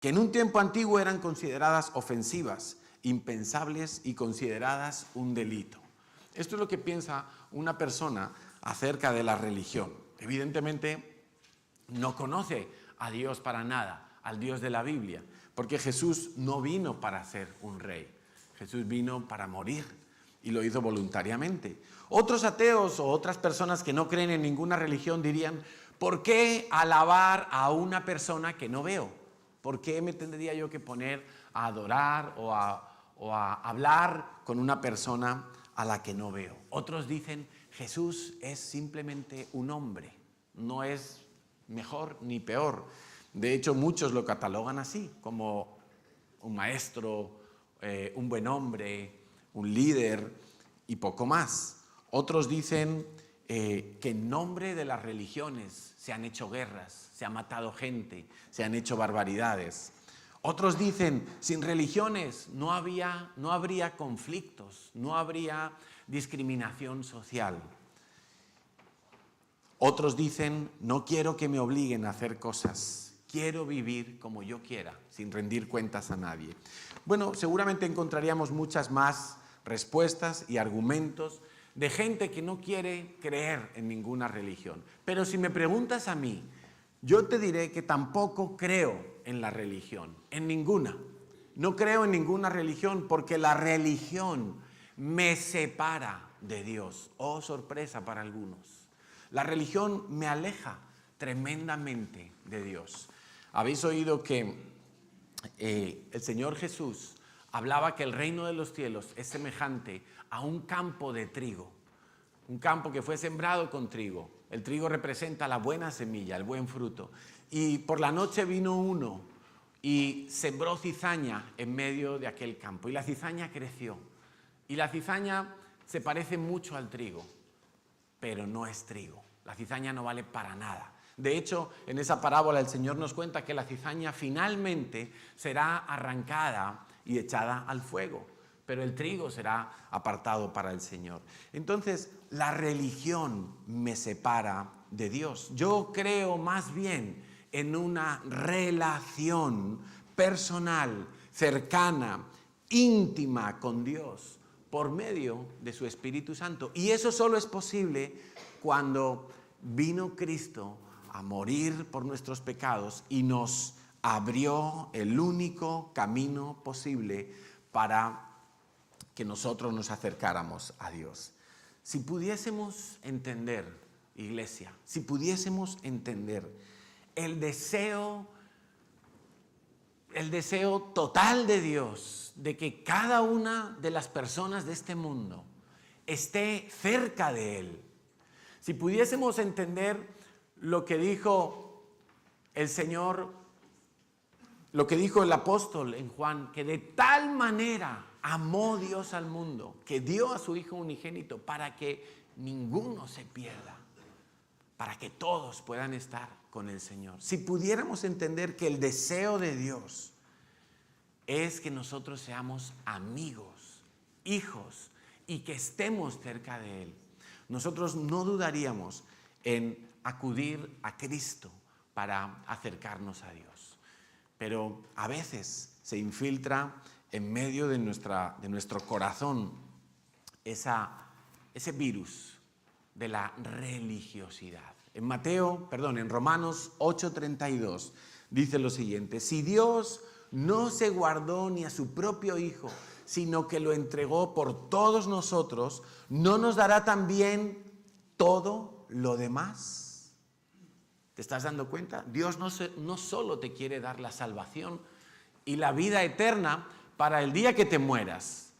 que en un tiempo antiguo eran consideradas ofensivas, impensables y consideradas un delito. Esto es lo que piensa una persona acerca de la religión. Evidentemente no conoce a Dios para nada, al Dios de la Biblia, porque Jesús no vino para ser un rey. Jesús vino para morir y lo hizo voluntariamente. Otros ateos o otras personas que no creen en ninguna religión dirían: ¿por qué alabar a una persona que no veo? ¿Por qué me tendría yo que poner a adorar o a hablar con una persona a la que no veo? Otros dicen: Jesús es simplemente un hombre, no es mejor ni peor. De hecho, muchos lo catalogan así, como un maestro, un buen hombre, un líder y poco más. Otros dicen que en nombre de las religiones se han hecho guerras, se ha matado gente, se han hecho barbaridades. Otros dicen: sin religiones no habría conflictos, no habría discriminación social. Otros dicen: no quiero que me obliguen a hacer cosas, quiero vivir como yo quiera, sin rendir cuentas a nadie. Bueno, seguramente encontraríamos muchas más respuestas y argumentos de gente que no quiere creer en ninguna religión. Pero si me preguntas a mí, yo te diré que tampoco creo en la religión, en ninguna. No creo en ninguna religión porque la religión me separa de Dios. Oh, sorpresa para algunos. La religión me aleja tremendamente de Dios. Habéis oído que el Señor Jesús hablaba que el reino de los cielos es semejante a un campo de trigo. Un campo que fue sembrado con trigo. El trigo representa la buena semilla, el buen fruto. Y por la noche vino uno y sembró cizaña en medio de aquel campo. Y la cizaña creció. Y la cizaña se parece mucho al trigo, pero no es trigo. La cizaña no vale para nada. De hecho, en esa parábola el Señor nos cuenta que la cizaña finalmente será arrancada y echada al fuego, pero el trigo será apartado para el Señor. Entonces, la religión me separa de Dios. Yo creo más bien en una relación personal, cercana, íntima con Dios, por medio de su Espíritu Santo. Y eso solo es posible cuando vino Cristo a morir por nuestros pecados y nos abrió el único camino posible para que nosotros nos acercáramos a Dios. Si pudiésemos entender, iglesia, si pudiésemos entender el deseo total de Dios de que cada una de las personas de este mundo esté cerca de Él, si pudiésemos entender lo que dijo el Señor, lo que dijo el apóstol en Juan, que de tal manera amó Dios al mundo, que dio a su Hijo unigénito para que ninguno se pierda, para que todos puedan estar con el Señor. Si pudiéramos entender que el deseo de Dios es que nosotros seamos amigos, hijos, y que estemos cerca de Él, nosotros no dudaríamos en acudir a Cristo para acercarnos a Dios. Pero a veces se infiltra en medio de nuestro corazón ese virus de la religiosidad. En Romanos 8:32 dice lo siguiente: si Dios no se guardó ni a su propio Hijo, sino que lo entregó por todos nosotros, ¿no nos dará también todo lo demás? ¿Te estás dando cuenta? Dios no solo te quiere dar la salvación y la vida eterna para el día que te mueras.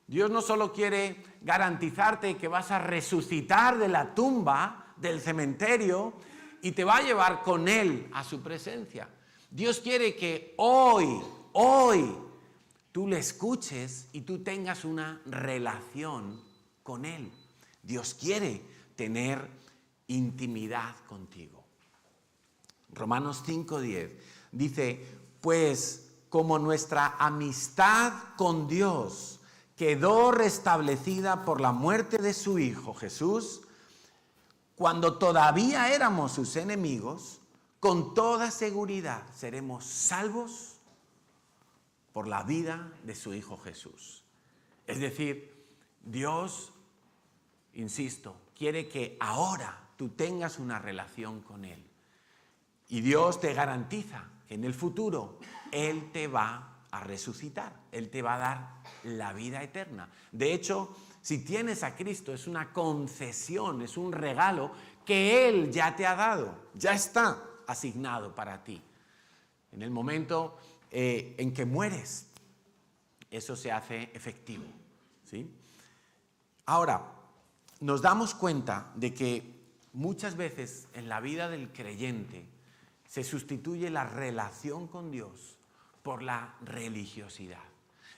Dios no solo quiere garantizarte que vas a resucitar de la tumba, del cementerio, y te va a llevar con Él a su presencia. Dios quiere que hoy, tú le escuches y tú tengas una relación con Él. Dios quiere tener intimidad contigo. Romanos 5:10 dice: pues como nuestra amistad con Dios quedó restablecida por la muerte de su Hijo Jesús, cuando todavía éramos sus enemigos, con toda seguridad seremos salvos por la vida de su Hijo Jesús. Es decir, Dios, insisto, quiere que ahora tú tengas una relación con Él. Y Dios te garantiza que en el futuro Él te va a resucitar, Él te va a dar la vida eterna. De hecho, si tienes a Cristo, es una concesión, es un regalo que Él ya te ha dado, ya está asignado para ti. En el momento en que mueres, eso se hace efectivo, ¿sí? Ahora, nos damos cuenta de que muchas veces en la vida del creyente se sustituye la relación con Dios por la religiosidad.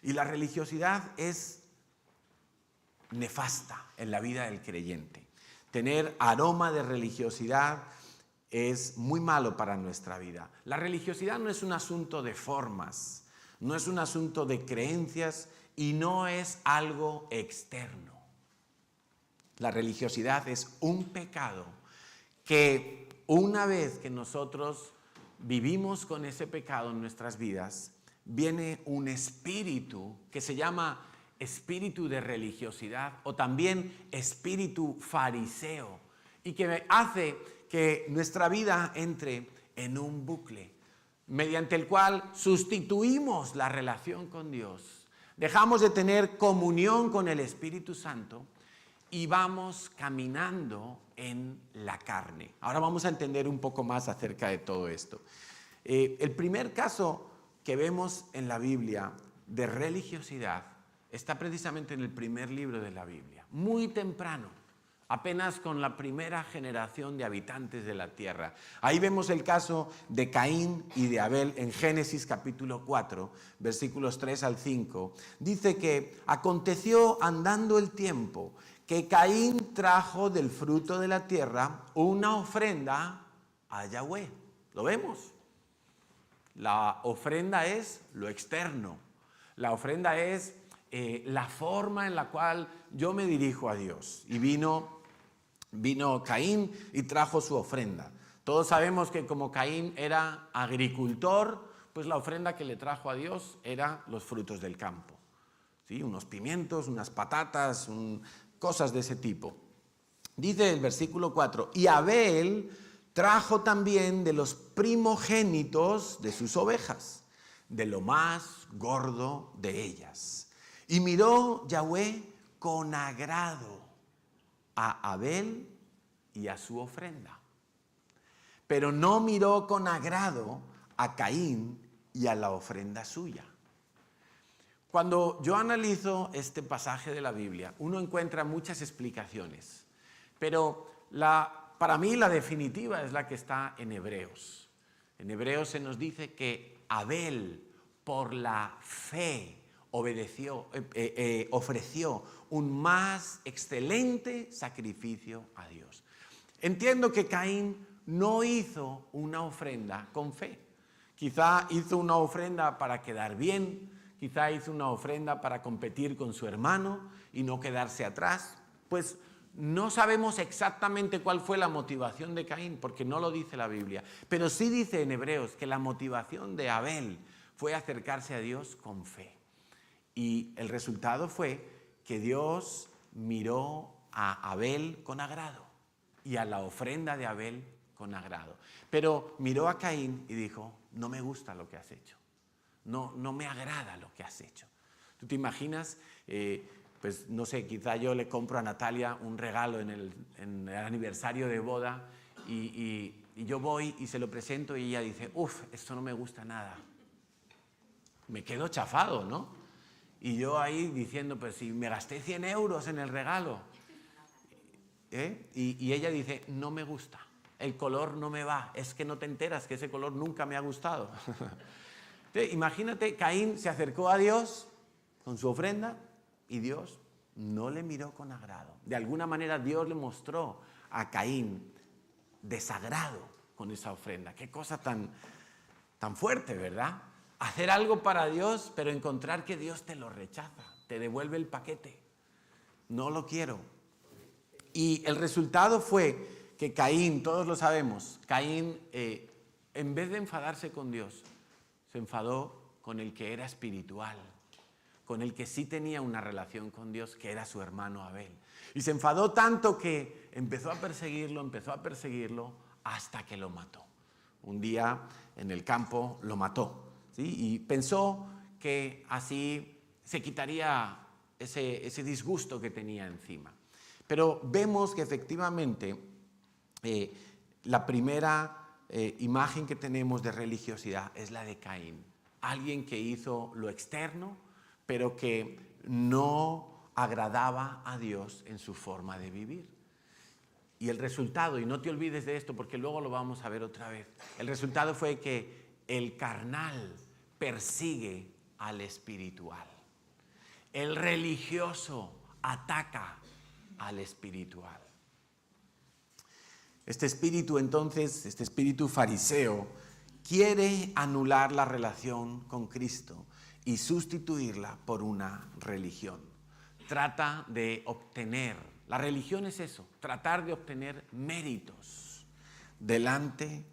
Y la religiosidad es nefasta en la vida del creyente. Tener aroma de religiosidad es muy malo para nuestra vida. La religiosidad no es un asunto de formas, no es un asunto de creencias y no es algo externo. La religiosidad es un pecado que una vez que nosotros vivimos con ese pecado en nuestras vidas, viene un espíritu que se llama espíritu de religiosidad o también espíritu fariseo y que hace que nuestra vida entre en un bucle mediante el cual sustituimos la relación con Dios, dejamos de tener comunión con el Espíritu Santo y vamos caminando en la carne. Ahora vamos a entender un poco más acerca de todo esto. El primer caso que vemos en la Biblia de religiosidad está precisamente en el primer libro de la Biblia, muy temprano, apenas con la primera generación de habitantes de la tierra. Ahí vemos el caso de Caín y de Abel en Génesis capítulo 4, versículos 3 al 5. Dice que aconteció andando el tiempo que Caín trajo del fruto de la tierra una ofrenda a Yahweh. ¿Lo vemos? La ofrenda es lo externo. La ofrenda es la forma en la cual yo me dirijo a Dios. Y vino Caín y trajo su ofrenda. Todos sabemos que como Caín era agricultor, pues la ofrenda que le trajo a Dios era los frutos del campo. ¿Sí? Unos pimientos, unas patatas, cosas de ese tipo. Dice el versículo 4, y Abel trajo también de los primogénitos de sus ovejas, de lo más gordo de ellas. Y miró Yahweh con agrado a Abel y a su ofrenda, pero no miró con agrado a Caín y a la ofrenda suya. Cuando yo analizo este pasaje de la Biblia, uno encuentra muchas explicaciones, pero para mí la definitiva es la que está en Hebreos. En Hebreos se nos dice que Abel, por la fe, ofreció un más excelente sacrificio a Dios. Entiendo que Caín no hizo una ofrenda con fe. Quizá hizo una ofrenda para quedar bien, quizá hizo una ofrenda para competir con su hermano y no quedarse atrás. Pues no sabemos exactamente cuál fue la motivación de Caín, porque no lo dice la Biblia. Pero sí dice en Hebreos que la motivación de Abel fue acercarse a Dios con fe. Y el resultado fue que Dios miró a Abel con agrado y a la ofrenda de Abel con agrado. Pero miró a Caín y dijo, no me gusta lo que has hecho. No me agrada lo que has hecho. ¿Tú te imaginas? Pues no sé, quizá yo le compro a Natalia un regalo en el aniversario de boda y yo voy y se lo presento y ella dice, esto no me gusta nada. Me quedo chafado, ¿no? Y yo ahí diciendo, pues si me gasté 100 euros en el regalo. Y ella dice, no me gusta, el color no me va, es que no te enteras que ese color nunca me ha gustado. Entonces, imagínate, Caín se acercó a Dios con su ofrenda y Dios no le miró con agrado. De alguna manera Dios le mostró a Caín desagrado con esa ofrenda. Qué cosa tan fuerte, ¿verdad? Hacer algo para Dios, pero encontrar que Dios te lo rechaza, te devuelve el paquete. No lo quiero. Y el resultado fue que Caín, todos lo sabemos, Caín en vez de enfadarse con Dios, se enfadó con el que era espiritual, con el que sí tenía una relación con Dios, que era su hermano Abel. Y se enfadó tanto que empezó a perseguirlo hasta que lo mató. Un día en el campo lo mató, ¿sí? Y pensó que así se quitaría ese disgusto que tenía encima. Pero vemos que efectivamente la primera imagen que tenemos de religiosidad es la de Caín. Alguien que hizo lo externo, pero que no agradaba a Dios en su forma de vivir. Y el resultado, y no te olvides de esto porque luego lo vamos a ver otra vez, el resultado fue que el carnal persigue al espiritual. El religioso ataca al espiritual. Este espíritu entonces, este espíritu fariseo, quiere anular la relación con Cristo y sustituirla por una religión. Trata de obtener, la religión es eso, tratar de obtener méritos delante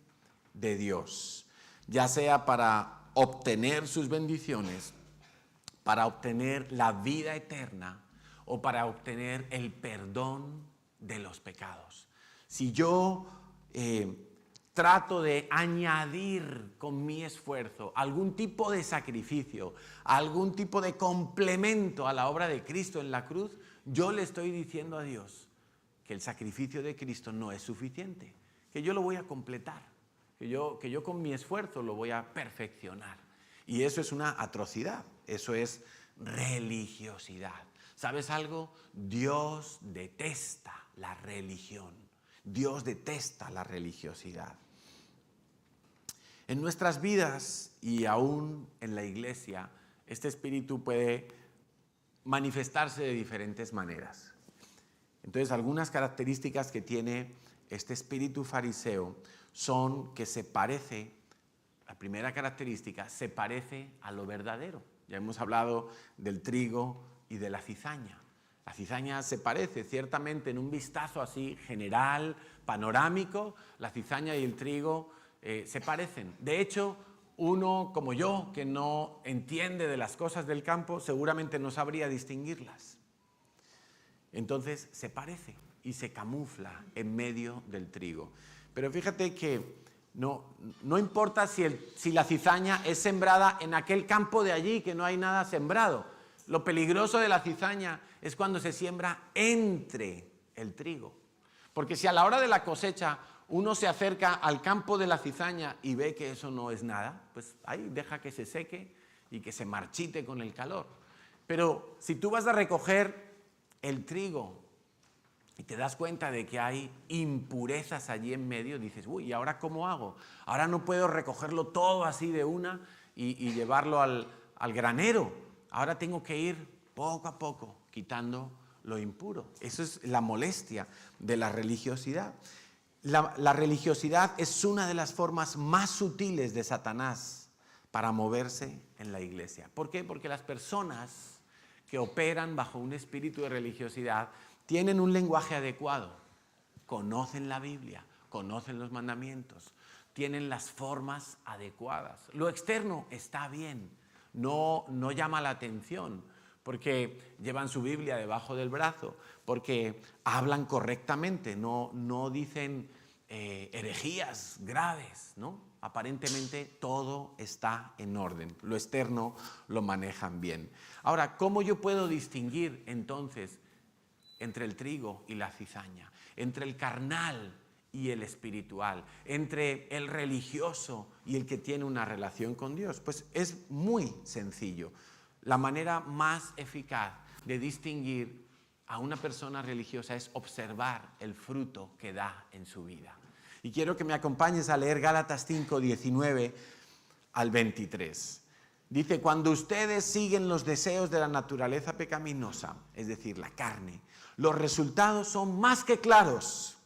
de Dios, ya sea para obtener sus bendiciones, para obtener la vida eterna o para obtener el perdón de los pecados. Si yo trato de añadir con mi esfuerzo algún tipo de sacrificio, algún tipo de complemento a la obra de Cristo en la cruz, yo le estoy diciendo a Dios que el sacrificio de Cristo no es suficiente, que yo lo voy a completar, que yo con mi esfuerzo lo voy a perfeccionar. Y eso es una atrocidad, eso es religiosidad. ¿Sabes algo? Dios detesta la religión. Dios detesta la religiosidad. En nuestras vidas y aún en la iglesia, este espíritu puede manifestarse de diferentes maneras. Entonces, algunas características que tiene este espíritu fariseo son que se parece, la primera característica, se parece a lo verdadero. Ya hemos hablado del trigo y de la cizaña. La cizaña se parece, ciertamente en un vistazo así general, panorámico, la cizaña y el trigo se parecen. De hecho, uno como yo, que no entiende de las cosas del campo, seguramente no sabría distinguirlas. Entonces se parece y se camufla en medio del trigo. Pero fíjate que no importa si la cizaña es sembrada en aquel campo de allí, que no hay nada sembrado. Lo peligroso de la cizaña es cuando se siembra entre el trigo. Porque si a la hora de la cosecha uno se acerca al campo de la cizaña y ve que eso no es nada, pues ahí deja que se seque y que se marchite con el calor. Pero si tú vas a recoger el trigo y te das cuenta de que hay impurezas allí en medio, dices, uy, ¿y ahora cómo hago? Ahora no puedo recogerlo todo así de una y llevarlo al granero. Ahora tengo que ir poco a poco quitando lo impuro. Eso es la molestia de la religiosidad. La religiosidad es una de las formas más sutiles de Satanás para moverse en la iglesia. ¿Por qué? Porque las personas que operan bajo un espíritu de religiosidad tienen un lenguaje adecuado, conocen la Biblia, conocen los mandamientos, tienen las formas adecuadas. Lo externo está bien, no llama la atención, porque llevan su Biblia debajo del brazo, porque hablan correctamente, no dicen herejías graves, ¿no? Aparentemente todo está en orden, lo externo lo manejan bien. Ahora, ¿cómo yo puedo distinguir entonces entre el trigo y la cizaña, entre el carnal y el espiritual, entre el religioso y el que tiene una relación con Dios? Pues es muy sencillo. La manera más eficaz de distinguir a una persona religiosa es observar el fruto que da en su vida. Y quiero que me acompañes a leer Gálatas 5, 19 al 23. Dice, cuando ustedes siguen los deseos de la naturaleza pecaminosa, es decir, la carne, los resultados son más que claros.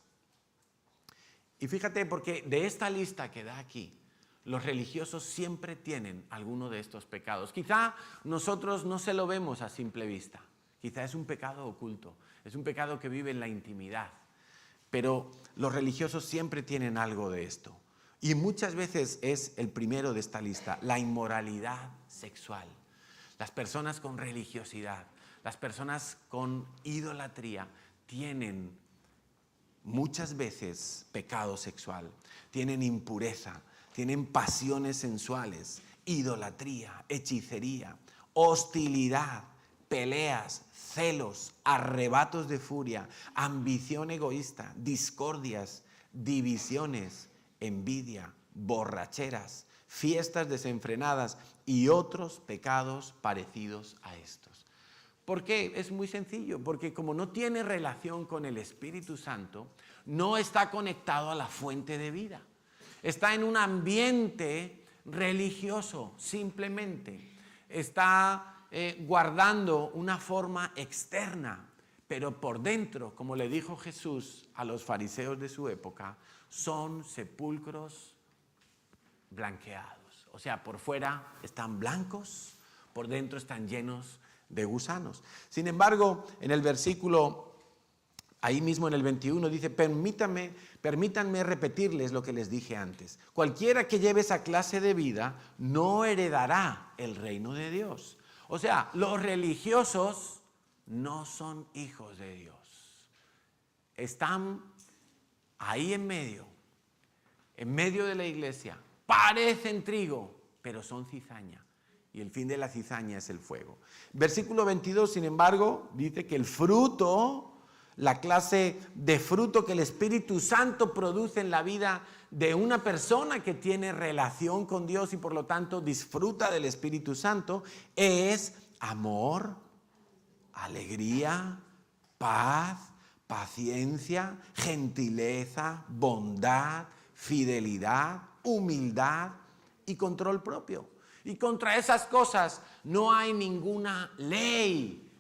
Y fíjate, porque de esta lista que da aquí, los religiosos siempre tienen alguno de estos pecados. Quizá nosotros no se lo vemos a simple vista. Quizá es un pecado oculto, es un pecado que vive en la intimidad. Pero los religiosos siempre tienen algo de esto. Y muchas veces es el primero de esta lista, la inmoralidad sexual. Las personas con religiosidad, las personas con idolatría tienen muchas veces pecado sexual, tienen impureza, tienen pasiones sensuales, idolatría, hechicería, hostilidad, peleas, celos, arrebatos de furia, ambición egoísta, discordias, divisiones, envidia, borracheras, fiestas desenfrenadas y otros pecados parecidos a estos. ¿Por qué? Es muy sencillo, porque como no tiene relación con el Espíritu Santo, no está conectado a la fuente de vida. Está en un ambiente religioso, simplemente. Está guardando una forma externa, pero por dentro, como le dijo Jesús a los fariseos de su época, son sepulcros blanqueados. O sea, por fuera están blancos, por dentro están llenos de gusanos. Sin embargo, en el versículo, ahí mismo en el 21, dice, permítanme repetirles lo que les dije antes. Cualquiera que lleve esa clase de vida no heredará el reino de Dios. O sea, los religiosos no son hijos de Dios. Están ahí en medio de la iglesia. Parecen trigo, pero son cizaña. Y el fin de la cizaña es el fuego. Versículo 22, sin embargo, dice que el fruto, la clase de fruto que el Espíritu Santo produce en la vida de una persona que tiene relación con Dios y por lo tanto disfruta del Espíritu Santo, es amor, alegría, paz, paciencia, gentileza, bondad, fidelidad, humildad y control propio. Y contra esas cosas no hay ninguna ley.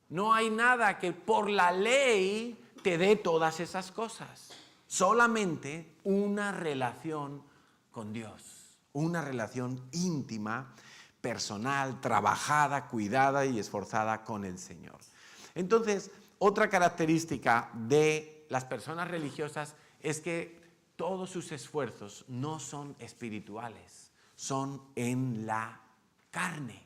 No hay nada que por la ley te dé todas esas cosas. Solamente una relación con Dios. Una relación íntima, personal, trabajada, cuidada y esforzada con el Señor. Entonces, otra característica de las personas religiosas es que todos sus esfuerzos no son espirituales, son en la carne.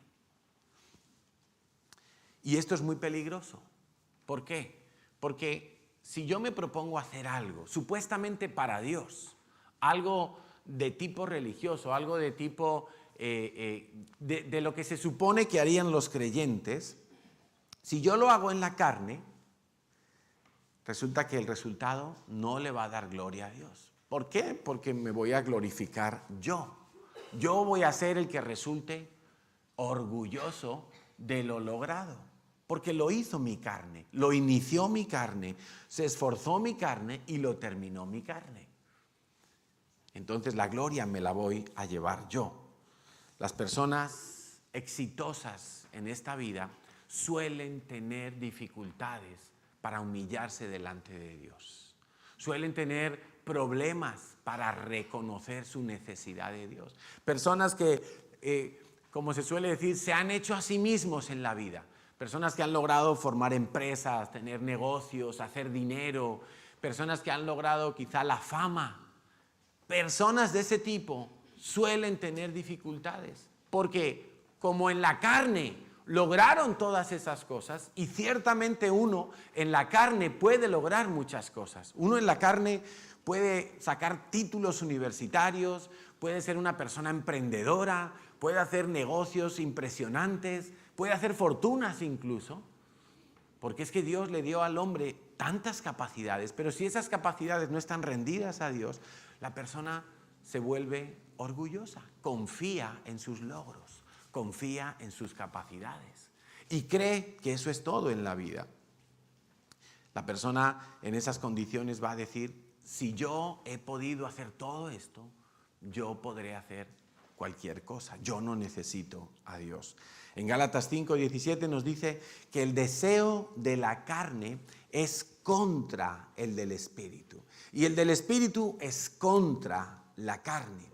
Y esto es muy peligroso. ¿Por qué? Porque si yo me propongo hacer algo, supuestamente para Dios, algo de tipo religioso, algo de tipo de lo que se supone que harían los creyentes, si yo lo hago en la carne, resulta que el resultado no le va a dar gloria a Dios. ¿Por qué? Porque me voy a glorificar yo. Yo voy a ser el que resulte orgulloso de lo logrado. Porque lo hizo mi carne, lo inició mi carne, se esforzó mi carne y lo terminó mi carne. Entonces la gloria me la voy a llevar yo. Las personas exitosas en esta vida suelen tener dificultades para humillarse delante de Dios. Suelen tener problemas para reconocer su necesidad de Dios. Personas que, como se suele decir, se han hecho a sí mismos en la vida. Personas que han logrado formar empresas, tener negocios, hacer dinero. Personas que han logrado quizá la fama. Personas de ese tipo suelen tener dificultades. Porque como en la carne lograron todas esas cosas, y ciertamente uno en la carne puede lograr muchas cosas. Uno en la carne puede sacar títulos universitarios, puede ser una persona emprendedora, puede hacer negocios impresionantes, puede hacer fortunas incluso, porque es que Dios le dio al hombre tantas capacidades, pero si esas capacidades no están rendidas a Dios, la persona se vuelve orgullosa, confía en sus logros, confía en sus capacidades y cree que eso es todo en la vida. La persona en esas condiciones va a decir, si yo he podido hacer todo esto, yo podré hacer cualquier cosa. Yo no necesito a Dios. En Gálatas 5:17 nos dice que el deseo de la carne es contra el del espíritu. Y el del espíritu es contra la carne.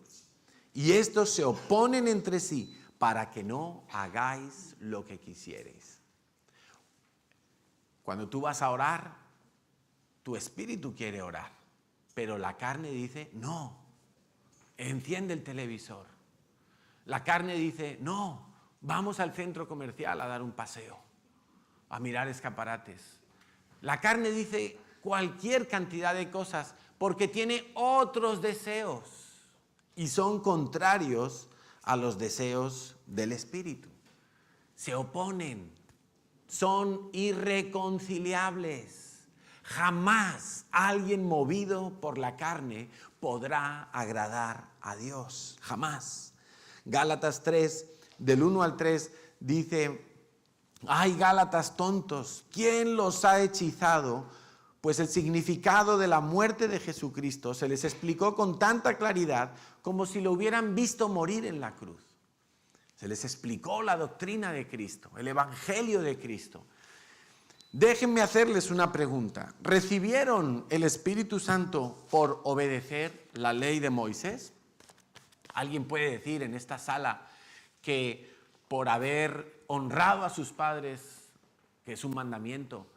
Y estos se oponen entre sí para que no hagáis lo que quisierais. Cuando tú vas a orar, tu espíritu quiere orar, pero la carne dice, no, enciende el televisor. La carne dice, no, vamos al centro comercial a dar un paseo, a mirar escaparates. La carne dice cualquier cantidad de cosas porque tiene otros deseos y son contrarios a los deseos del Espíritu. Se oponen, son irreconciliables. Jamás alguien movido por la carne podrá agradar a Dios, jamás. Gálatas 3, del 1 al 3, dice: ¡ay, Gálatas tontos! ¿Quién los ha hechizado? Pues el significado de la muerte de Jesucristo se les explicó con tanta claridad como si lo hubieran visto morir en la cruz. Se les explicó la doctrina de Cristo, el evangelio de Cristo. Déjenme hacerles una pregunta. ¿Recibieron el Espíritu Santo por obedecer la ley de Moisés? ¿Alguien puede decir en esta sala que por haber honrado a sus padres, que es un mandamiento,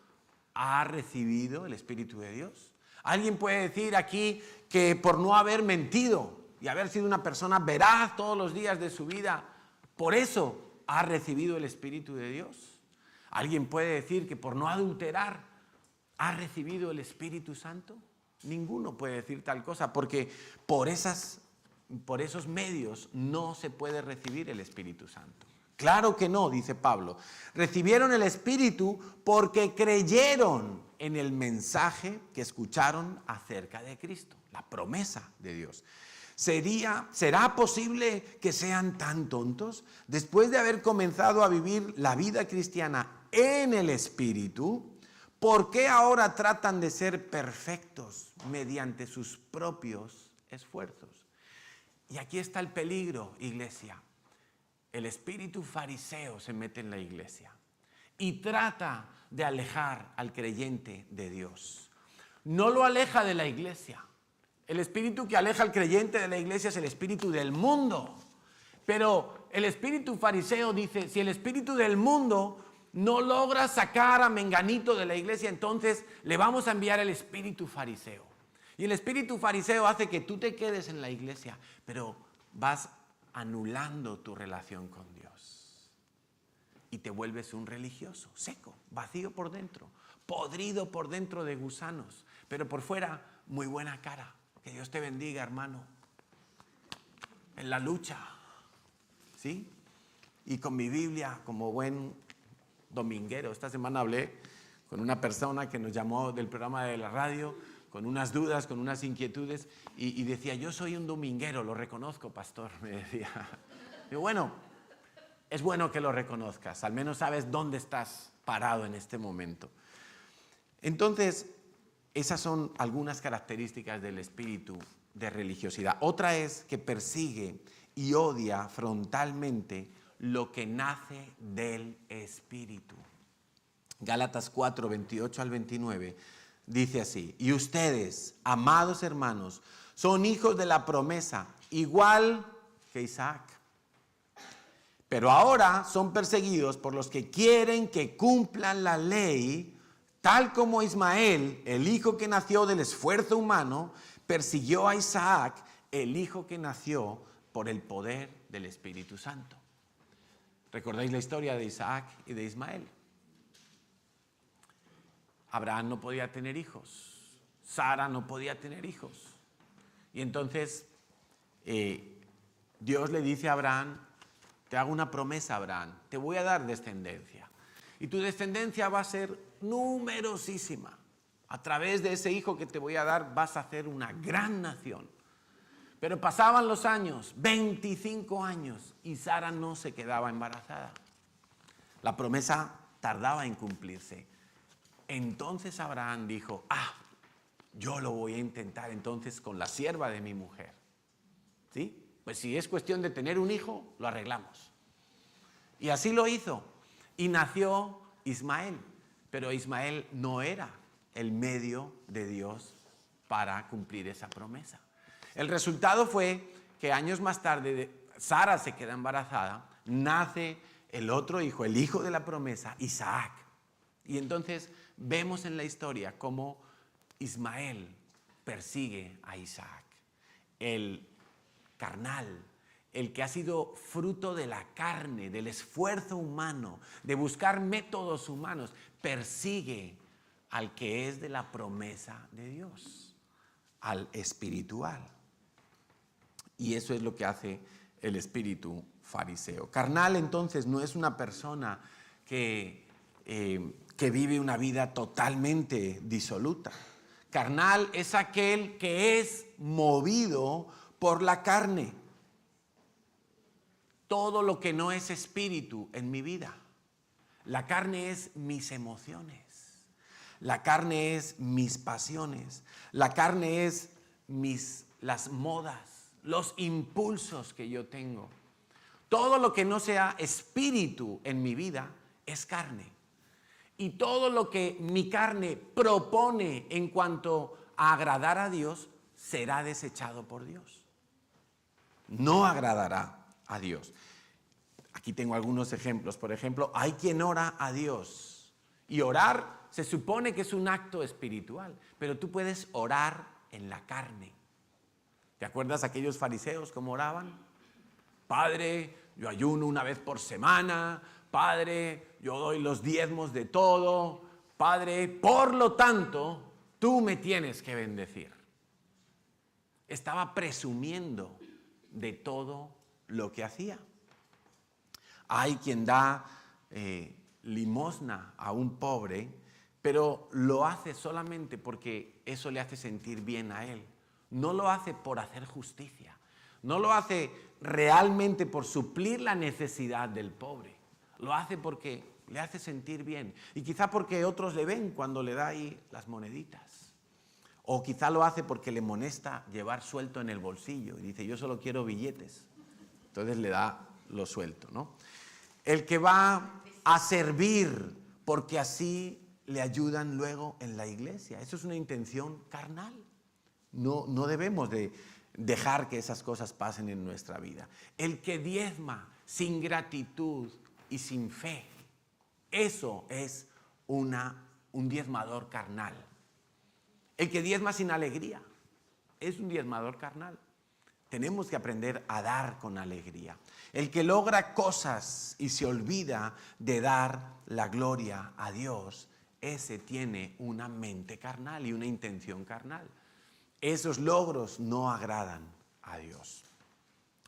ha recibido el Espíritu de Dios? ¿Alguien puede decir aquí que por no haber mentido y haber sido una persona veraz todos los días de su vida, por eso ha recibido el Espíritu de Dios? ¿Alguien puede decir que por no adulterar ha recibido el Espíritu Santo? Ninguno puede decir tal cosa, porque por esos medios no se puede recibir el Espíritu Santo. Claro que no, dice Pablo. Recibieron el Espíritu porque creyeron en el mensaje que escucharon acerca de Cristo, la promesa de Dios. ¿Será posible que sean tan tontos? Después de haber comenzado a vivir la vida cristiana en el Espíritu, ¿por qué ahora tratan de ser perfectos mediante sus propios esfuerzos? Y aquí está el peligro, iglesia. El espíritu fariseo se mete en la iglesia y trata de alejar al creyente de Dios. No lo aleja de la iglesia. El espíritu que aleja al creyente de la iglesia es el espíritu del mundo. Pero el espíritu fariseo dice, si el espíritu del mundo no logra sacar a menganito de la iglesia, entonces le vamos a enviar el espíritu fariseo. Y el espíritu fariseo hace que tú te quedes en la iglesia, pero vas anulando tu relación con Dios. Y te vuelves un religioso, seco, vacío por dentro, podrido por dentro de gusanos, pero por fuera muy buena cara. Que Dios te bendiga, hermano, en la lucha, ¿sí? Y con mi Biblia, como buen dominguero. Esta semana hablé con una persona que nos llamó del programa de la radio, con unas dudas, con unas inquietudes, y decía, yo soy un dominguero, lo reconozco, pastor, me decía. Digo, bueno, es bueno que lo reconozcas, al menos sabes dónde estás parado en este momento. Entonces, esas son algunas características del espíritu de religiosidad. Otra es que persigue y odia frontalmente lo que nace del Espíritu. Gálatas 4, 28 al 29 dice así: y ustedes, amados hermanos, son hijos de la promesa, igual que Isaac. Pero ahora son perseguidos por los que quieren que cumplan la ley, tal como Ismael, el hijo que nació del esfuerzo humano, persiguió a Isaac, el hijo que nació por el poder del Espíritu Santo. ¿Recordáis la historia de Isaac y de Ismael? Abraham no podía tener hijos, Sara no podía tener hijos. Y entonces Dios le dice a Abraham, te hago una promesa, Abraham, te voy a dar descendencia. Y tu descendencia va a ser numerosísima. A través de ese hijo que te voy a dar vas a hacer una gran nación. Pero pasaban los años, 25 años, y Sara no se quedaba embarazada. La promesa tardaba en cumplirse. Entonces Abraham dijo, yo lo voy a intentar entonces con la sierva de mi mujer. ¿Sí? Pues si es cuestión de tener un hijo, lo arreglamos. Y así lo hizo. Y nació Ismael. Pero Ismael no era el medio de Dios para cumplir esa promesa. El resultado fue que años más tarde Sara se queda embarazada, nace el otro hijo, el hijo de la promesa, Isaac. Y entonces vemos en la historia cómo Ismael persigue a Isaac. El carnal, el que ha sido fruto de la carne, del esfuerzo humano, de buscar métodos humanos, persigue al que es de la promesa de Dios, al espiritual. Y eso es lo que hace el espíritu fariseo. Carnal, entonces, no es una persona que vive una vida totalmente disoluta. Carnal es aquel que es movido por la carne. Todo lo que no es espíritu en mi vida. La carne es mis emociones. La carne es mis pasiones. La carne es las modas, los impulsos que yo tengo. Todo lo que no sea espíritu en mi vida es carne. Y todo lo que mi carne propone en cuanto a agradar a Dios será desechado por Dios. No agradará a Dios. Aquí tengo algunos ejemplos. Por ejemplo, hay quien ora a Dios. Y orar se supone que es un acto espiritual, pero tú puedes orar en la carne. ¿Te acuerdas aquellos fariseos cómo oraban? Padre, yo ayuno una vez por semana. Padre, yo doy los diezmos de todo. Padre, por lo tanto, tú me tienes que bendecir. Estaba presumiendo de todo lo que hacía. Hay quien da limosna a un pobre, pero lo hace solamente porque eso le hace sentir bien a él. No lo hace por hacer justicia. No lo hace realmente por suplir la necesidad del pobre. Lo hace porque le hace sentir bien. Y quizá porque otros le ven cuando le da ahí las moneditas. O quizá lo hace porque le molesta llevar suelto en el bolsillo. Y dice, yo solo quiero billetes. Entonces le da lo suelto, ¿no? El que va a servir porque así le ayudan luego en la iglesia. Eso es una intención carnal. No debemos de dejar que esas cosas pasen en nuestra vida. El que diezma sin gratitud y sin fe, eso es un diezmador carnal. El que diezma sin alegría es un diezmador carnal. Tenemos que aprender a dar con alegría. El que logra cosas y se olvida de dar la gloria a Dios, ese tiene una mente carnal y una intención carnal. Esos logros no agradan a Dios.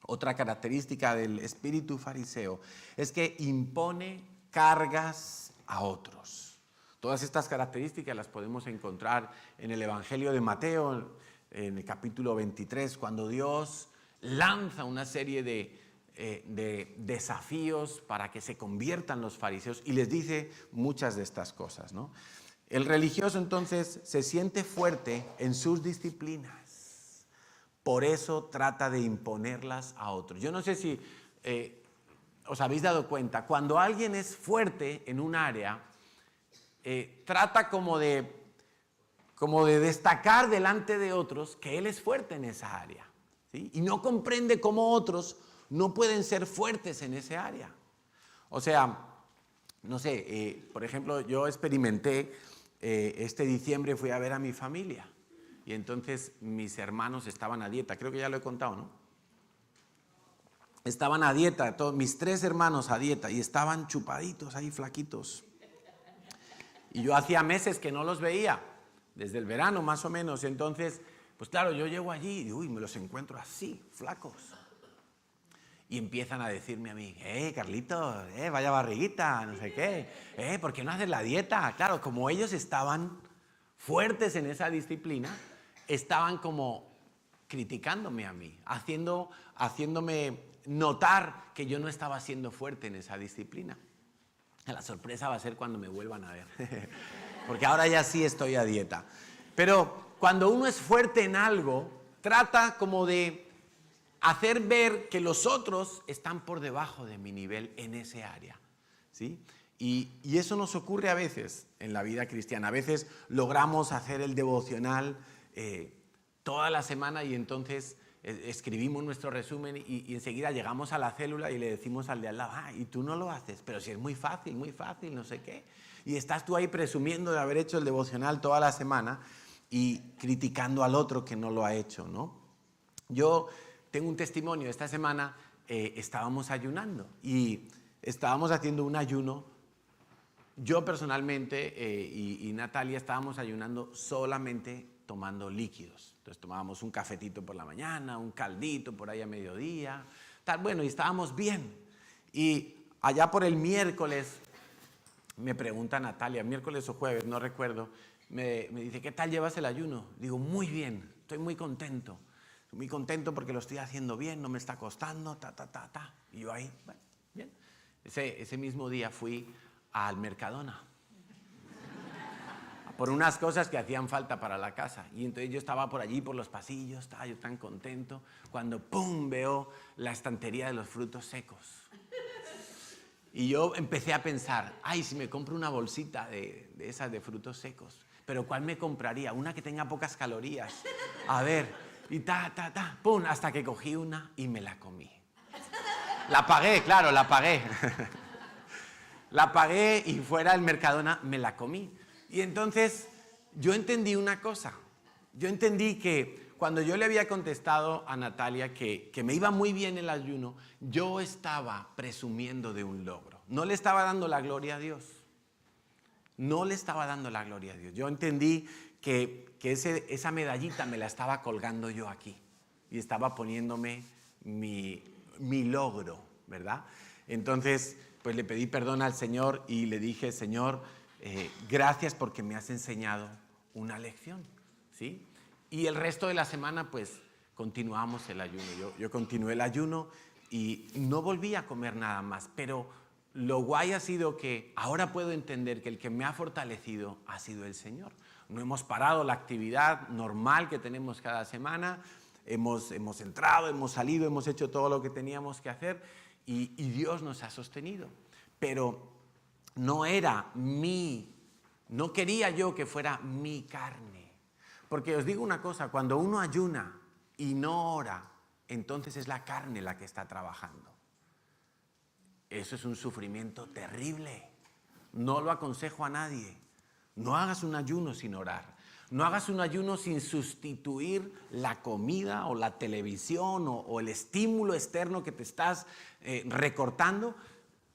Otra característica del espíritu fariseo es que impone cargas a otros. Todas estas características las podemos encontrar en el Evangelio de Mateo, en el capítulo 23, cuando Dios lanza una serie de desafíos para que se conviertan los fariseos y les dice muchas de estas cosas, ¿no? El religioso entonces se siente fuerte en sus disciplinas, por eso trata de imponerlas a otros. Yo no sé si os habéis dado cuenta, cuando alguien es fuerte en un área, trata como de destacar delante de otros que él es fuerte en esa área, ¿sí? Y no comprende cómo otros no pueden ser fuertes en ese área. O sea, no sé, por ejemplo, yo experimenté, este diciembre fui a ver a mi familia y entonces mis hermanos estaban a dieta, creo que ya lo he contado, ¿no? Estaban a dieta, mis 3 hermanos a dieta y estaban chupaditos ahí, flaquitos. Y yo hacía meses que no los veía, desde el verano más o menos. Entonces, pues claro, yo llego allí y me los encuentro así, flacos. Y empiezan a decirme a mí, Carlitos, vaya barriguita, no sé qué. ¿Por qué no haces la dieta? Claro, como ellos estaban fuertes en esa disciplina, estaban como criticándome a mí, haciéndome notar que yo no estaba siendo fuerte en esa disciplina. La sorpresa va a ser cuando me vuelvan a ver, porque ahora ya sí estoy a dieta. Pero cuando uno es fuerte en algo, trata como de hacer ver que los otros están por debajo de mi nivel en ese área, ¿sí? Y eso nos ocurre a veces en la vida cristiana. A veces logramos hacer el devocional toda la semana y entonces escribimos nuestro resumen y enseguida llegamos a la célula y le decimos al de al lado, y tú no lo haces, pero si es muy fácil, no sé qué. Y estás tú ahí presumiendo de haber hecho el devocional toda la semana y criticando al otro que no lo ha hecho, ¿no? Yo tengo un testimonio. Esta semana estábamos ayunando y estábamos haciendo un ayuno. Yo personalmente y Natalia estábamos ayunando solamente tomando líquidos. Entonces tomábamos un cafetito por la mañana, un caldito por ahí a mediodía, tal. Bueno, y estábamos bien. Y allá por el miércoles me pregunta Natalia, miércoles o jueves, no recuerdo, me dice, ¿qué tal llevas el ayuno? Digo, muy bien, estoy muy contento. Muy contento porque lo estoy haciendo bien, no me está costando, Y yo ahí, bueno, bien. Ese mismo día fui al Mercadona por unas cosas que hacían falta para la casa. Y entonces yo estaba por allí, por los pasillos, estaba yo tan contento, cuando ¡pum! Veo la estantería de los frutos secos. Y yo empecé a pensar, ay, si me compro una bolsita de esas de frutos secos, pero ¿cuál me compraría? Una que tenga pocas calorías. A ver, y ¡pum! Hasta que cogí una y me la comí. La pagué, claro, la pagué. La pagué y fuera del Mercadona me la comí. Y entonces yo entendí una cosa. Yo entendí que cuando yo le había contestado a Natalia que me iba muy bien el ayuno, yo estaba presumiendo de un logro. No le estaba dando la gloria a Dios. No le estaba dando la gloria a Dios. Yo entendí que esa medallita me la estaba colgando yo aquí. Y estaba poniéndome mi logro, ¿verdad? Entonces, pues le pedí perdón al Señor y le dije, Señor, gracias porque me has enseñado una lección, ¿sí? Y el resto de la semana, pues, continuamos el ayuno. Yo continué el ayuno y no volví a comer nada más. Pero lo guay ha sido que ahora puedo entender que el que me ha fortalecido ha sido el Señor. No hemos parado la actividad normal que tenemos cada semana. Hemos entrado, hemos salido, hemos hecho todo lo que teníamos que hacer y Dios nos ha sostenido. Pero no quería yo que fuera mi carne. Porque os digo una cosa, cuando uno ayuna y no ora, entonces es la carne la que está trabajando. Eso es un sufrimiento terrible. No lo aconsejo a nadie. No hagas un ayuno sin orar. No hagas un ayuno sin sustituir la comida o la televisión o el estímulo externo que te estás recortando